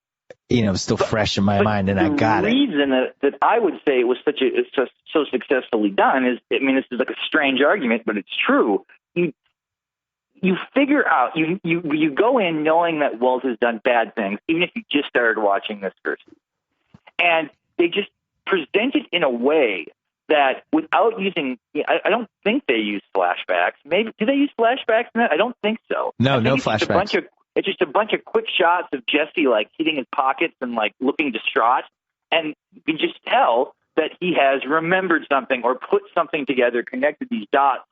it was still fresh in my mind, and I got it. The reason that I would say it was so successfully done is, I mean, this is like a strange argument, but it's true. You figure out, you go in knowing that Walt has done bad things, even if you just started watching this person. And they just present it in a way that without using, I don't think they use flashbacks. Maybe, do they use flashbacks in that? I don't think so. No flashbacks. It's just a bunch of quick shots of Jesse like hitting his pockets and like looking distraught. and you can just tell that he has remembered something or put something together, connected these dots.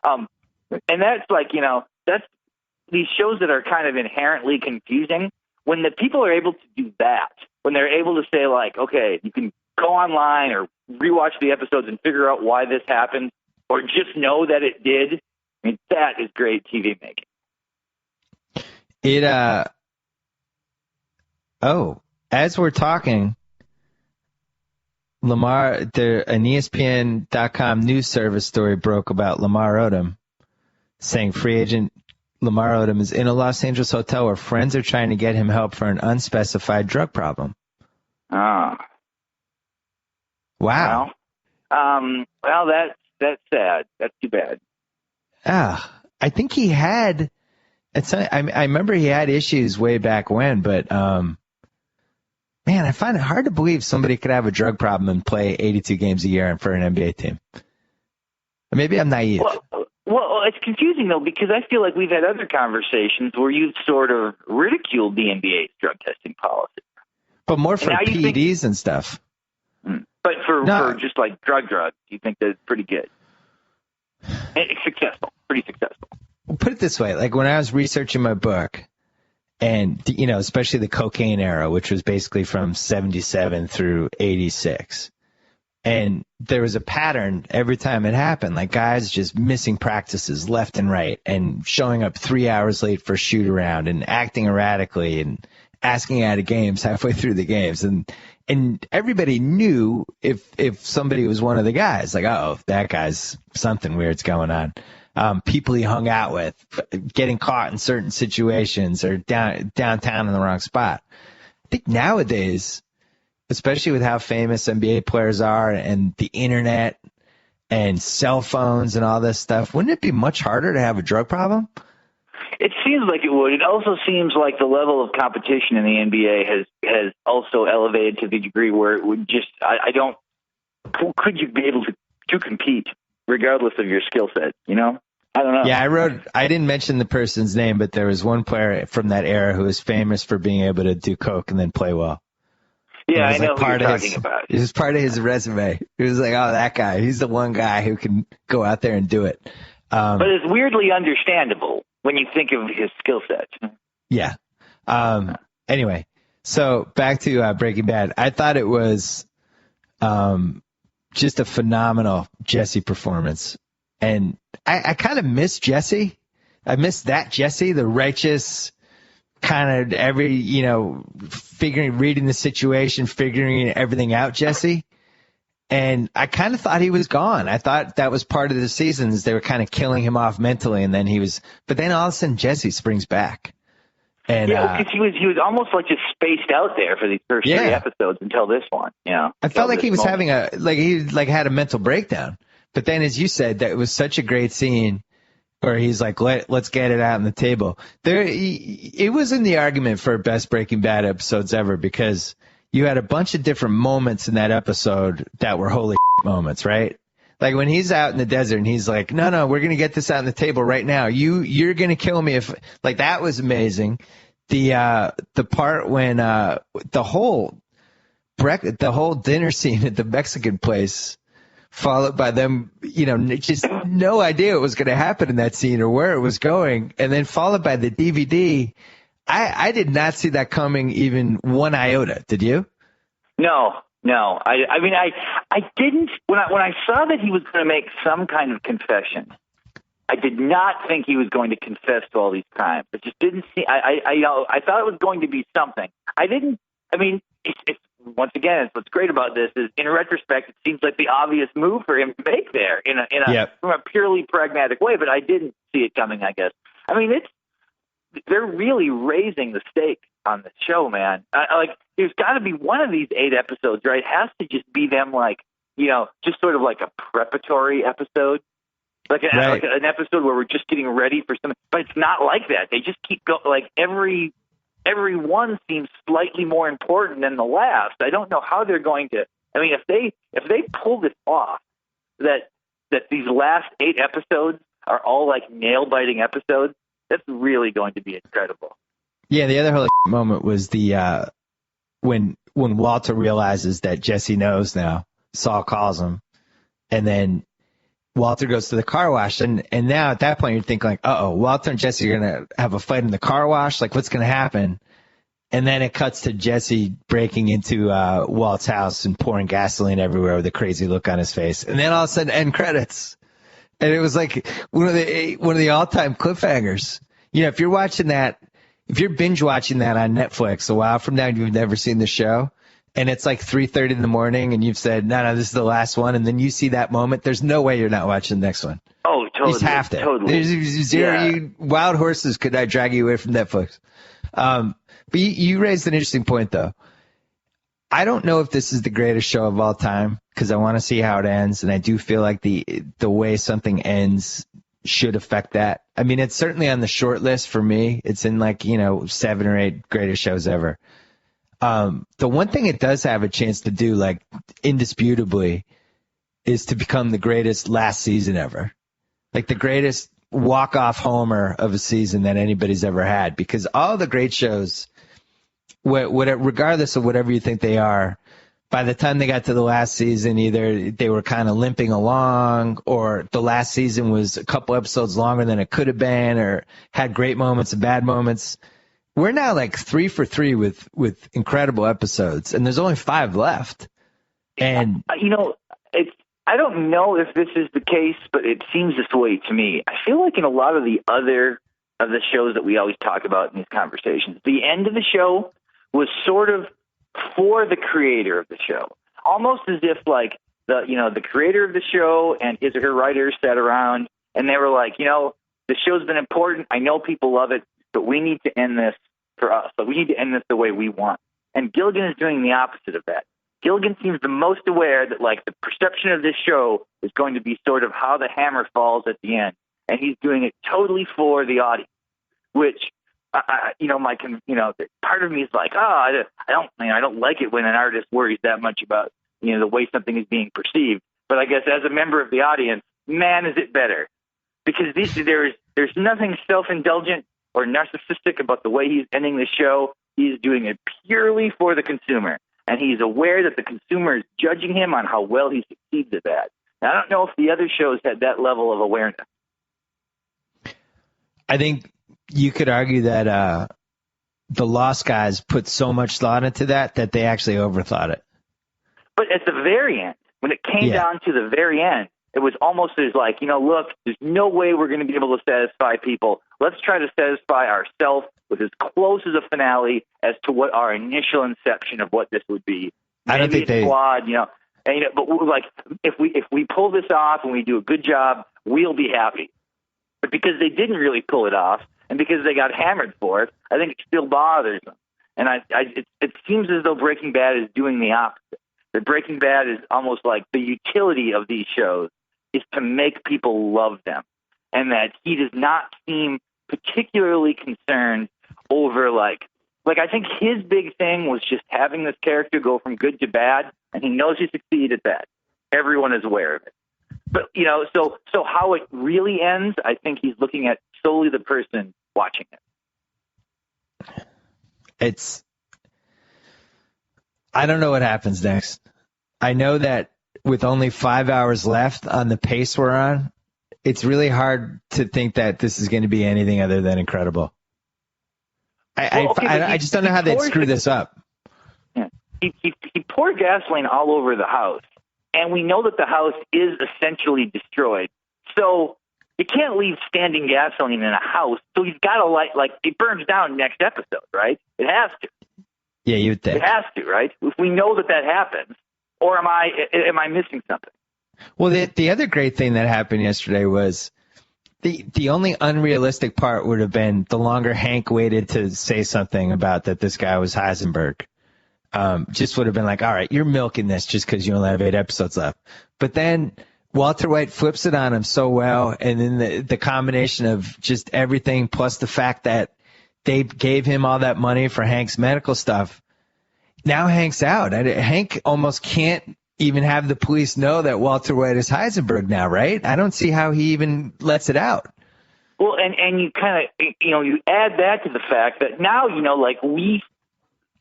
And that's like, that's these shows that are kind of inherently confusing. When the people are able to do that, when they're able to say, like, okay, you can go online or rewatch the episodes and figure out why this happened, or just know that it did, I mean, that is great TV making. As we're talking, Lamar, an ESPN.com news service story broke about Lamar Odom, saying free agent Lamar Odom is in a Los Angeles hotel where friends are trying to get him help for an unspecified drug problem. Ah. Wow. Well, that's sad. That's too bad. I think he had. I remember he had issues way back when, but man, I find it hard to believe somebody could have a drug problem and play 82 games a year for an NBA team. Maybe I'm naive. Well, it's confusing, though, because I feel like we've had other conversations where you've sort of ridiculed the NBA's drug testing policy. But more for PEDs and stuff. But for just like drugs, you think that's pretty good? It's successful, pretty successful. Well, put it this way, like when I was researching my book, and, especially the cocaine era, which was basically from 77 through 86. And there was a pattern every time it happened, like guys just missing practices left and right and showing up 3 hours late for shoot around and acting erratically and asking out of games halfway through the games. And everybody knew if somebody was one of the guys, like, oh, that guy's something weird's going on. People he hung out with, getting caught in certain situations or downtown in the wrong spot. I think nowadays, especially with how famous NBA players are and the internet and cell phones and all this stuff, wouldn't it be much harder to have a drug problem? It seems like it would. It also seems like the level of competition in the NBA has also elevated to the degree where it would just, could you be able to compete regardless of your skill set, I don't know. Yeah, I didn't mention the person's name, but there was one player from that era who was famous for being able to do coke and then play well. Yeah, I know who you're talking about. It was part of his resume. It was like, oh, that guy, he's the one guy who can go out there and do it. But it's weirdly understandable when you think of his skill set. Yeah. Anyway, so back to Breaking Bad. I thought it was just a phenomenal Jesse performance. And I kind of miss Jesse. I miss that Jesse, the righteous, kind of reading the situation, figuring everything out Jesse. And I kind of thought he was gone. I thought that was part of the seasons. They were kind of killing him off mentally, and then but then all of a sudden Jesse springs back. And because he was almost like just spaced out there for these first 3 episodes until this one. I felt like he was having had a mental breakdown. But then, as you said, that was such a great scene where he's like, let's get it out on the table. It was in the argument for best Breaking Bad episodes ever because you had a bunch of different moments in that episode that were holy moments, right? Like when he's out in the desert and he's like, no, we're going to get this out on the table right now. You're going to kill me if that was amazing. The part when the whole dinner scene at the Mexican place, followed by them, just no idea what was going to happen in that scene or where it was going, and then followed by the DVD. I did not see that coming even one iota. Did you? No. I mean, I didn't. When I saw that he was going to make some kind of confession, I did not think he was going to confess to all these crimes. It just didn't seem. I thought it was going to be something. I didn't. I mean, it's once again, what's great about this is, in retrospect, it seems like the obvious move for him to make there from a purely pragmatic way. But I didn't see it coming, I guess. I mean, they're really raising the stakes on the show, man. There's got to be one of these 8 episodes, right? It has to just be them, just sort of like a preparatory episode, like an episode where we're just getting ready for something. But it's not like that. They just keep going. Like every one seems slightly more important than the last. I don't know how they're going to. I mean, if they pull this off, that these last 8 episodes are all like nail biting episodes, that's really going to be incredible. Yeah, the other whole moment was when Walter realizes that Jesse knows now, Saul calls him, and then Walter goes to the car wash, and now at that point you're thinking like, uh-oh, Walter and Jesse are going to have a fight in the car wash? Like, what's going to happen? And then it cuts to Jesse breaking into Walt's house and pouring gasoline everywhere with a crazy look on his face. And then all of a sudden, end credits. And it was like one of the all-time cliffhangers. You know, if you're watching that, if you're binge watching that on Netflix a while from now and you've never seen the show, and it's like 3:30 in the morning and you've said, no, this is the last one, and then you see that moment, there's no way you're not watching the next one. Oh, totally. You just have to. Totally. There's zero, wild horses could not drag you away from Netflix. But you raised an interesting point, though. I don't know if this is the greatest show of all time because I want to see how it ends, and I do feel like the way something ends should affect that. I mean, it's certainly on the short list for me. It's in 7 or 8 greatest shows ever. The one thing it does have a chance to do, like indisputably, is to become the greatest last season ever, like the greatest walk-off homer of a season that anybody's ever had, because all the great shows, regardless of whatever you think they are, by the time they got to the last season, either they were kind of limping along, or the last season was a couple episodes longer than it could have been, or had great moments and bad moments. We're now like 3 for 3 with incredible episodes, and there's only 5 left. And I don't know if this is the case, but it seems this way to me. I feel like in a lot of the other of the shows that we always talk about in these conversations, the end of the show was sort of for the creator of the show, almost as if like the creator of the show and his or her writers sat around and they were like, the show's been important. I know people love it, but we need to end this for us. So we need to end this the way we want. And Gilligan is doing the opposite of that. Gilligan seems the most aware that like the perception of this show is going to be sort of how the hammer falls at the end, and he's doing it totally for the audience. Which, part of me is like, I don't like it when an artist worries that much about the way something is being perceived. But I guess as a member of the audience, man, is it better, because there's nothing self-indulgent or narcissistic about the way he's ending the show. He's doing it purely for the consumer. And he's aware that the consumer is judging him on how well he succeeds at that. And I don't know if the other shows had that level of awareness. I think you could argue that the Lost guys put so much thought into that they actually overthought it. But at the very end, when it came down to the very end, it was almost as like, look, there's no way we're going to be able to satisfy people. Let's try to satisfy ourselves with as close as a finale as to what our initial inception of what this would be. Maybe I don't think it's flawed, but like if we pull this off and we do a good job, we'll be happy. But because they didn't really pull it off, and because they got hammered for it, I think it still bothers them. And it seems as though Breaking Bad is doing the opposite. That Breaking Bad is almost like the utility of these shows is to make people love them, and that he does not seem particularly concerned over like I think his big thing was just having this character go from good to bad, and he knows he succeeded at that. Everyone is aware of it. But so how it really ends, I think he's looking at solely the person watching it. I don't know what happens next. I know that with only 5 hours left on the pace we're on, it's really hard to think that this is going to be anything other than incredible. I just don't know how they'd screw this up. Yeah. He poured gasoline all over the house, and we know that the house is essentially destroyed. So you can't leave standing gasoline in a house. So he's got to like it burns down next episode, right? It has to. Yeah, you would think. It has to, right? If we know that happens, or am I missing something? Well, the other great thing that happened yesterday was the only unrealistic part would have been the longer Hank waited to say something about that this guy was Heisenberg. Just would have been like, all right, you're milking this just because you only have 8 episodes left. But then Walter White flips it on him so well, and then the combination of just everything plus the fact that they gave him all that money for Hank's medical stuff. Now Hank's out. Hank almost can't even have the police know that Walter White is Heisenberg now, right? I don't see how he even lets it out. Well, and you kind of, you add that to the fact that now, like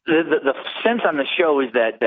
the sense on the show is that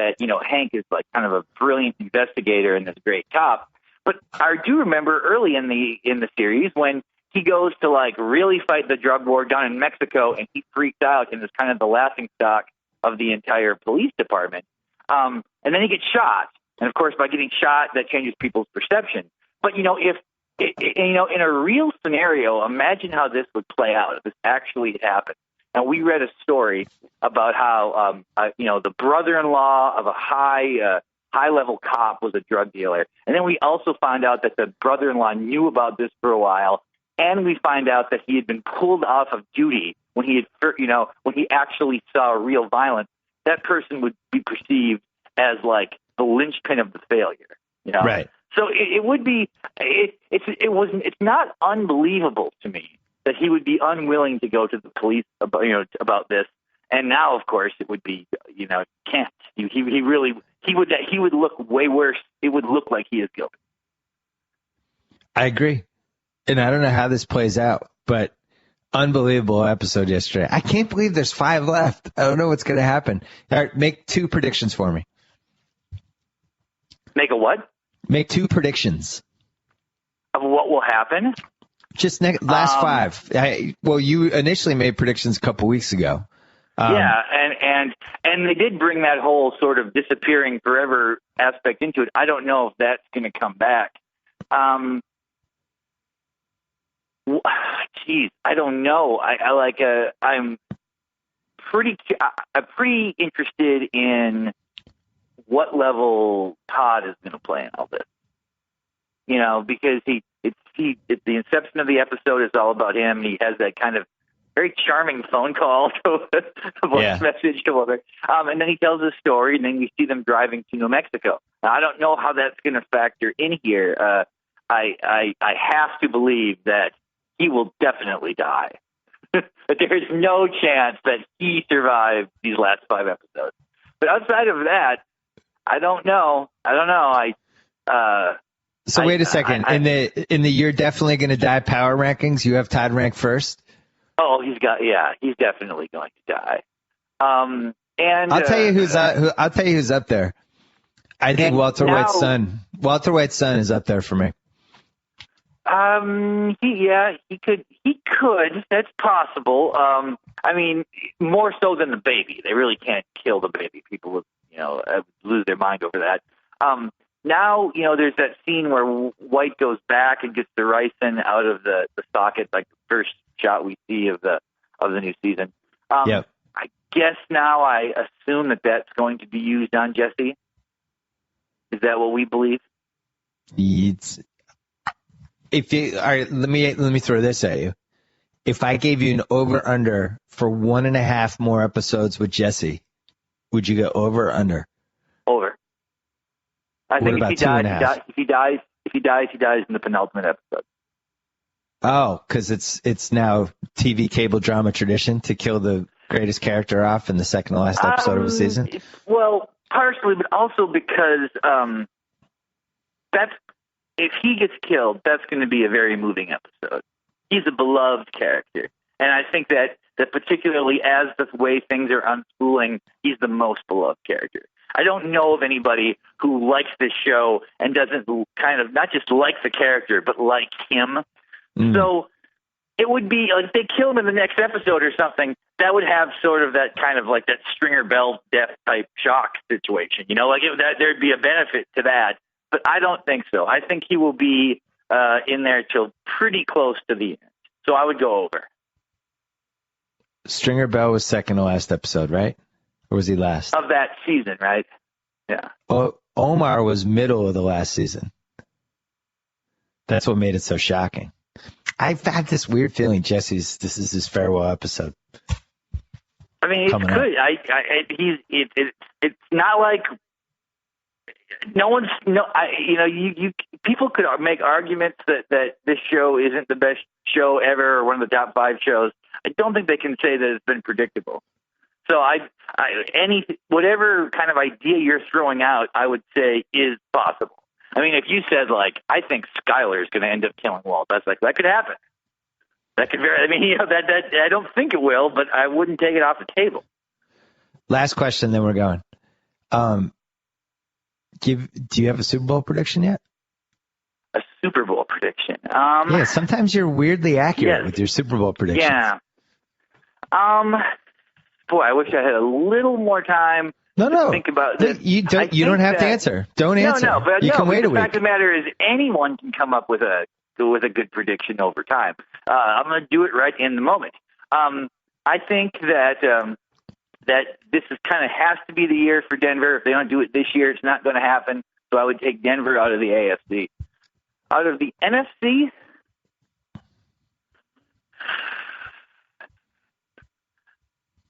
Hank is like kind of a brilliant investigator and this great cop. But I do remember early in the series when he goes to like really fight the drug war down in Mexico, and he freaks out and is kind of the laughing stock of the entire police department. And then he gets shot, and of course, by getting shot, that changes people's perception. But if in a real scenario, imagine how this would play out if this actually happened. And we read a story about how the brother-in-law of a high-level cop was a drug dealer, and then we also found out that the brother-in-law knew about this for a while, and we find out that he had been pulled off of duty when he actually saw real violence. That person would be perceived as like the linchpin of the failure. Right. So it would be. It's not unbelievable to me that he would be unwilling to go to the police about this. And now, of course, it would be can't. He would look way worse. It would look like he is guilty. I agree. And I don't know how this plays out, but unbelievable episode yesterday. I can't believe there's 5 left. I don't know what's going to happen. All right, make 2 predictions for me. Make a what? Make 2 predictions. Of what will happen? Just last 5. You initially made predictions a couple weeks ago. Yeah, and they did bring that whole sort of disappearing forever aspect into it. I don't know if that's going to come back. I don't know. I'm pretty interested in what level Todd is going to play in all this. Because it's the inception of the episode is all about him. He has that kind of very charming phone call to a voice message to Mother. And then he tells his story, and then we see them driving to New Mexico. Now, I don't know how that's going to factor in here. I have to believe that he will definitely die. But there is no chance that he survived these last 5 episodes. But outside of that, I don't know. So wait a second. In the you're definitely going to die power rankings, you have Todd ranked first? Oh, he's definitely going to die. And I'll tell you who's up there. I think Walter White's son is up there for me. He could. That's possible. I mean, more so than the baby. They really can't kill the baby. People would, lose their mind over that. Now, there's that scene where White goes back and gets the ricin out of the socket, like the first shot we see of the new season. Yep. I guess now I assume that that's going to be used on Jesse. Is that what we believe? All right, let me throw this at you. If I gave you an over/under for 1.5 more episodes with Jesse, would you go over or under? Over. I think if he dies in the penultimate episode. Oh, because it's now TV cable drama tradition to kill the greatest character off in the second to last episode of a season? Well, partially, but also because if he gets killed, that's going to be a very moving episode. He's a beloved character. And I think that particularly as the way things are unspooling, he's the most beloved character. I don't know of anybody who likes this show and doesn't kind of not just like the character, but like him. Mm. So it would be like if they killed him in the next episode or something, that would have sort of that kind of like that Stringer Bell death type shock situation. There'd be a benefit to that. But I don't think so. I think he will be in there till pretty close to the end. So I would go over. Stringer Bell was second to last episode, right? Or was he last? Of that season, right? Yeah. Well, Omar was middle of the last season. That's what made it so shocking. I've had this weird feeling this is his farewell episode. I mean, it's good. It's not like people could make arguments that this show isn't the best show ever or one of the top 5 shows. I don't think they can say that it's been predictable. So whatever kind of idea you're throwing out, I would say is possible. I mean, if you said I think Skyler is going to end up killing Walt, that's that could happen. That could I don't think it will, but I wouldn't take it off the table. last question, then we're going. Do you have a Super Bowl prediction yet? A Super Bowl prediction. Yeah, sometimes you're weirdly accurate yes. with your Super Bowl predictions. Yeah. Boy, I wish I had a little more time to think about this. You don't have to answer. Don't answer. No, but you can wait a week. The fact of the matter is anyone can come up with a good prediction over time. I'm going to do it right in the moment. I think that this is kind of has to be the year for Denver. If they don't do it this year, it's not going to happen. So I would take Denver out of the AFC. Out of the NFC,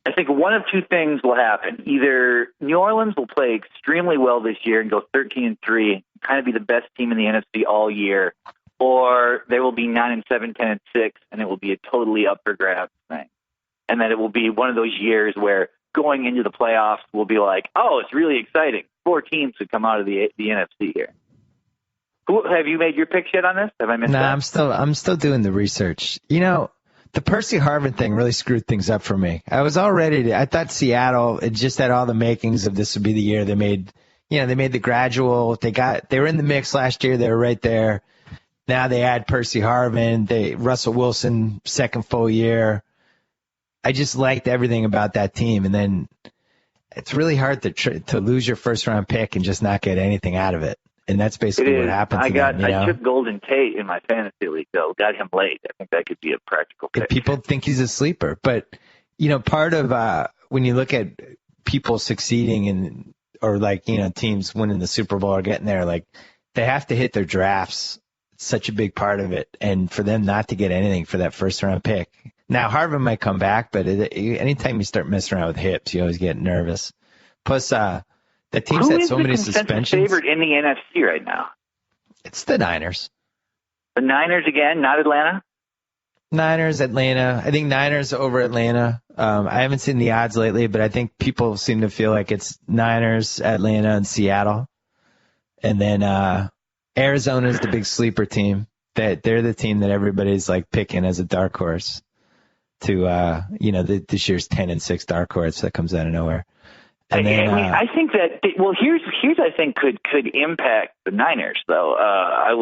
I think one of two things will happen. Either New Orleans will play extremely well this year and go 13-3, kind of be the best team in the NFC all year, or they will be 9-7, 10-6, and it will be a totally up for grabs thing. And that it will be one of those years where going into the playoffs will be like, oh, it's really exciting. 4 teams would come out of the NFC here. Have you made your picks yet on this? Have I missed that? I'm still doing the research. The Percy Harvin thing really screwed things up for me. I was all ready I thought Seattle, it just had all the makings of this would be the year. They made the gradual. They were in the mix last year. They were right there. Now they add Percy Harvin. Russell Wilson, second full year. I just liked everything about that team. And then it's really hard to lose your first round pick and just not get anything out of it. And that's basically what happened to them. I took Golden Tate in my fantasy league, though. Got him late. I think that could be a practical pick. People think he's a sleeper. But, part of when you look at people succeeding or teams winning the Super Bowl or getting there, they have to hit their drafts. It's such a big part of it. And for them not to get anything for that first round pick. Now, Harvin might come back, but anytime you start messing around with hips, you always get nervous. Plus, that team's had so many suspensions. Who is the favorite in the NFC right now? It's the Niners. The Niners again, not Atlanta? Niners, Atlanta. I think Niners over Atlanta. I haven't seen the odds lately, but I think people seem to feel like it's Niners, Atlanta, and Seattle. And then Arizona's the big sleeper team. They're the team that everybody's picking as a dark horse to this year's 10-6 dark horse that comes out of nowhere. And then, I think that here's I think could impact the Niners though. I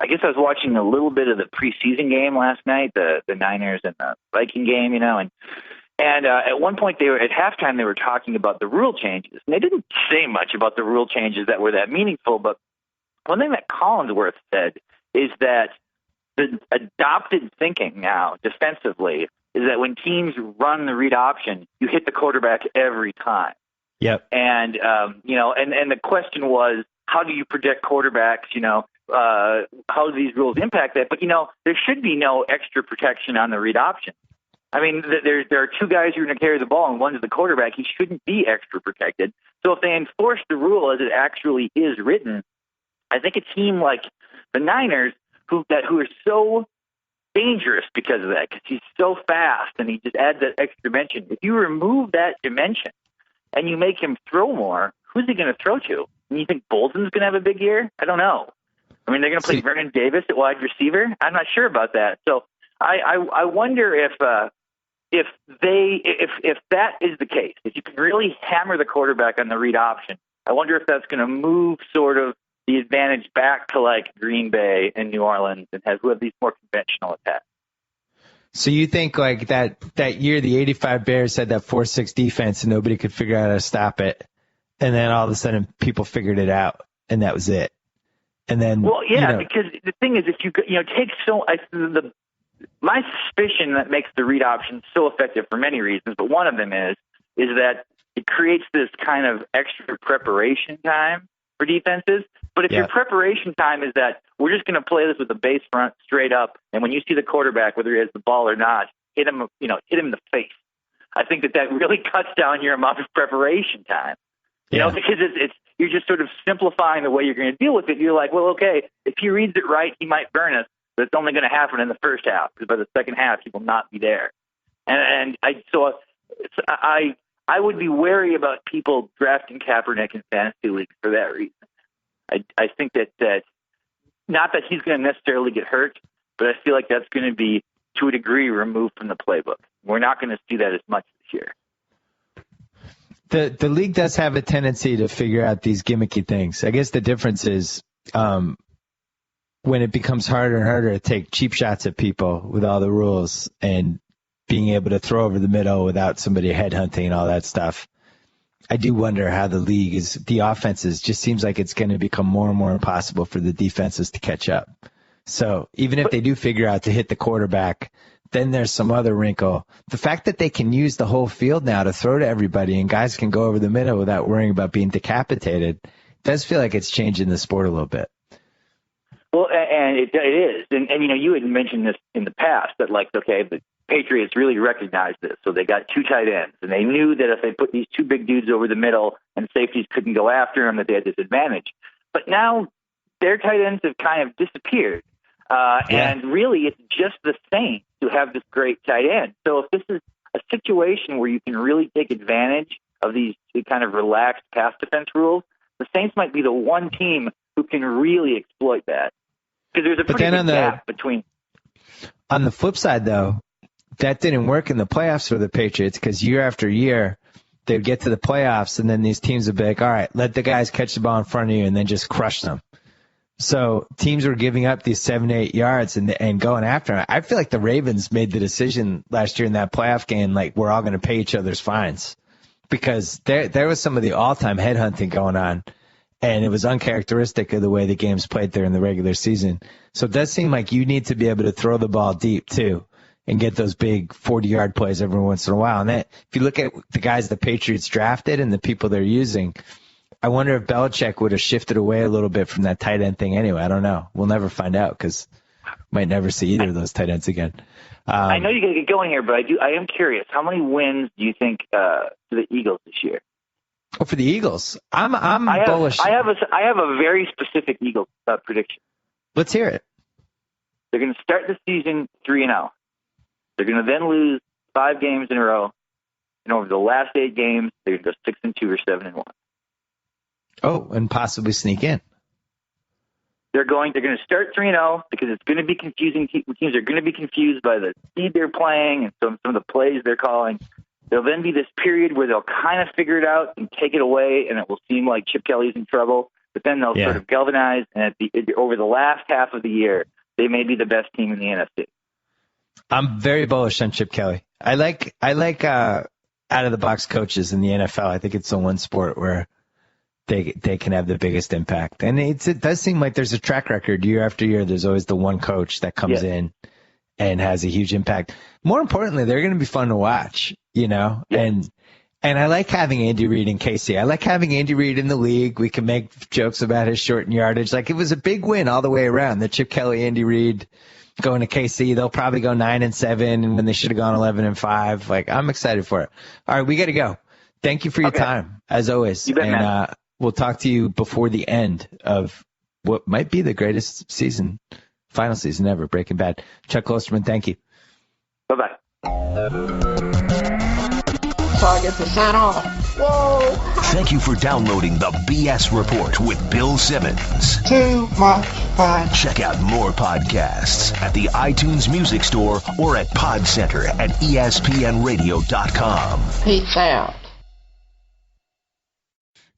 guess I was watching a little bit of the preseason game last night, the Niners and the Viking game, and at one point at halftime they were talking about the rule changes, and they didn't say much about the rule changes that were that meaningful. But one thing that Collinsworth said is that the adopted thinking now defensively is that when teams run the read option, you hit the quarterback every time. Yep. And, and the question was, how do you protect quarterbacks? How do these rules impact that? But, there should be no extra protection on the read option. I mean, there are 2 guys who are going to carry the ball, and one's the quarterback. He shouldn't be extra protected. So if they enforce the rule as it actually is written, I think a team like the Niners, who are so dangerous because of that, because he's so fast and he just adds that extra dimension. If you remove that dimension, and you make him throw more, who's he going to throw to? And you think Bolton's going to have a big year? I don't know. I mean, they're going to play Vernon Davis at wide receiver? I'm not sure about that. So I wonder if that is the case, if you can really hammer the quarterback on the read option, I wonder if that's going to move sort of the advantage back to Green Bay and New Orleans and who have these more conventional attacks. So you think that year the 85 Bears had that 4-6 defense and nobody could figure out how to stop it, and then all of a sudden people figured it out and that was it. And then because the thing is, if you take my suspicion that makes the read option so effective for many reasons, but one of them is that it creates this kind of extra preparation time for defenses. But if your preparation time is that we're just going to play this with the base front straight up, and when you see the quarterback, whether he has the ball or not, hit him in the face. I think that really cuts down your amount of preparation time. Because you're just sort of simplifying the way you're going to deal with it. You're like, well, okay, if he reads it right, he might burn us, but it's only going to happen in the first half, because by the second half, he will not be there. And I would be wary about people drafting Kaepernick in fantasy leagues for that reason. I think that not that he's going to necessarily get hurt, but I feel like that's going to be, to a degree, removed from the playbook. We're not going to see that as much this year. The league does have a tendency to figure out these gimmicky things. I guess the difference is when it becomes harder and harder to take cheap shots at people with all the rules and being able to throw over the middle without somebody headhunting and all that stuff. I do wonder how the offenses just seems like it's going to become more and more impossible for the defenses to catch up. So even if they do figure out to hit the quarterback, then there's some other wrinkle. The fact that they can use the whole field now to throw to everybody and guys can go over the middle without worrying about being decapitated does feel like it's changing the sport a little bit. Well, and it is. And you had mentioned this in the past that, like, okay, the Patriots really recognized this. So they got 2 tight ends, and they knew that if they put these 2 big dudes over the middle and safeties couldn't go after them, that they had this advantage. But now their tight ends have kind of disappeared. And really, it's just the Saints who have this great tight end. So if this is a situation where you can really take advantage of these kind of relaxed pass defense rules, the Saints might be the one team who can really exploit that. Because there's a pretty big gap between. On the flip side, though, that didn't work in the playoffs for the Patriots because year after year, they'd get to the playoffs, and then these teams would be like, all right, let the guys catch the ball in front of you and then just crush them. So teams were giving up these 7-8 yards and going after them. I feel like the Ravens made the decision last year in that playoff game, like we're all going to pay each other's fines because there was some of the all-time headhunting going on, and it was uncharacteristic of the way the game's played there in the regular season. So it does seem like you need to be able to throw the ball deep too and get those big 40-yard plays every once in a while. And that, if you look at the guys the Patriots drafted and the people they're using, I wonder if Belichick would have shifted away a little bit from that tight end thing anyway. I don't know. We'll never find out because we might never see either of those tight ends again. I know you're going to get going here, but I am curious. How many wins do you think for the Eagles this year? Oh, for the Eagles, I'm bullish. I have a very specific Eagles prediction. Let's hear it. They're going to start the season 3-0. They're going to then lose 5 games in a row, and over the last 8 games, they're going to go 6-2 or 7-1. Oh, and possibly sneak in. They're going to start 3-0 because it's going to be confusing. Teams are going to be confused by the speed they're playing and some of the plays they're calling. There'll then be this period where they'll kind of figure it out and take it away, and it will seem like Chip Kelly's in trouble. But then they'll sort of galvanize, and over the last half of the year, they may be the best team in the NFC. I'm very bullish on Chip Kelly. I like out-of-the-box coaches in the NFL. I think it's the one sport where they can have the biggest impact. And it does seem like there's a track record year after year. There's always the one coach that comes in and has a huge impact. More importantly, they're going to be fun to watch, you know, and I like having Andy Reid in KC. I like having Andy Reid in the league. We can make jokes about his shortened yardage. Like, it was a big win all the way around. The Chip Kelly, Andy Reid going to KC. They'll probably go 9-7, and then they should have gone 11-5. Like, I'm excited for it. All right, we got to go. Thank you for your time, as always. You bet, man. We'll talk to you before the end of what might be the greatest final season ever, Breaking Bad. Chuck Klosterman, thank you. Bye-bye. So I get to sign off. Whoa. Thank you for downloading the BS Report with Bill Simmons. Too much fun. Check out more podcasts at the iTunes Music Store or at Podcenter at ESPNradio.com. Peace out.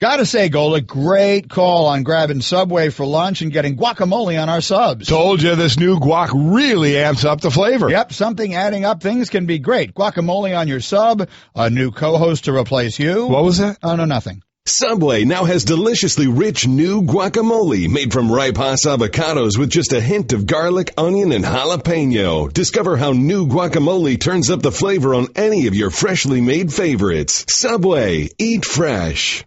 Gotta say, Golic, great call on grabbing Subway for lunch and getting guacamole on our subs. Told you this new guac really amps up the flavor. Yep, something adding up things can be great. Guacamole on your sub, a new co-host to replace you. What was that? Oh, no, nothing. Subway now has deliciously rich new guacamole made from ripe Hass avocados with just a hint of garlic, onion, and jalapeno. Discover how new guacamole turns up the flavor on any of your freshly made favorites. Subway, eat fresh.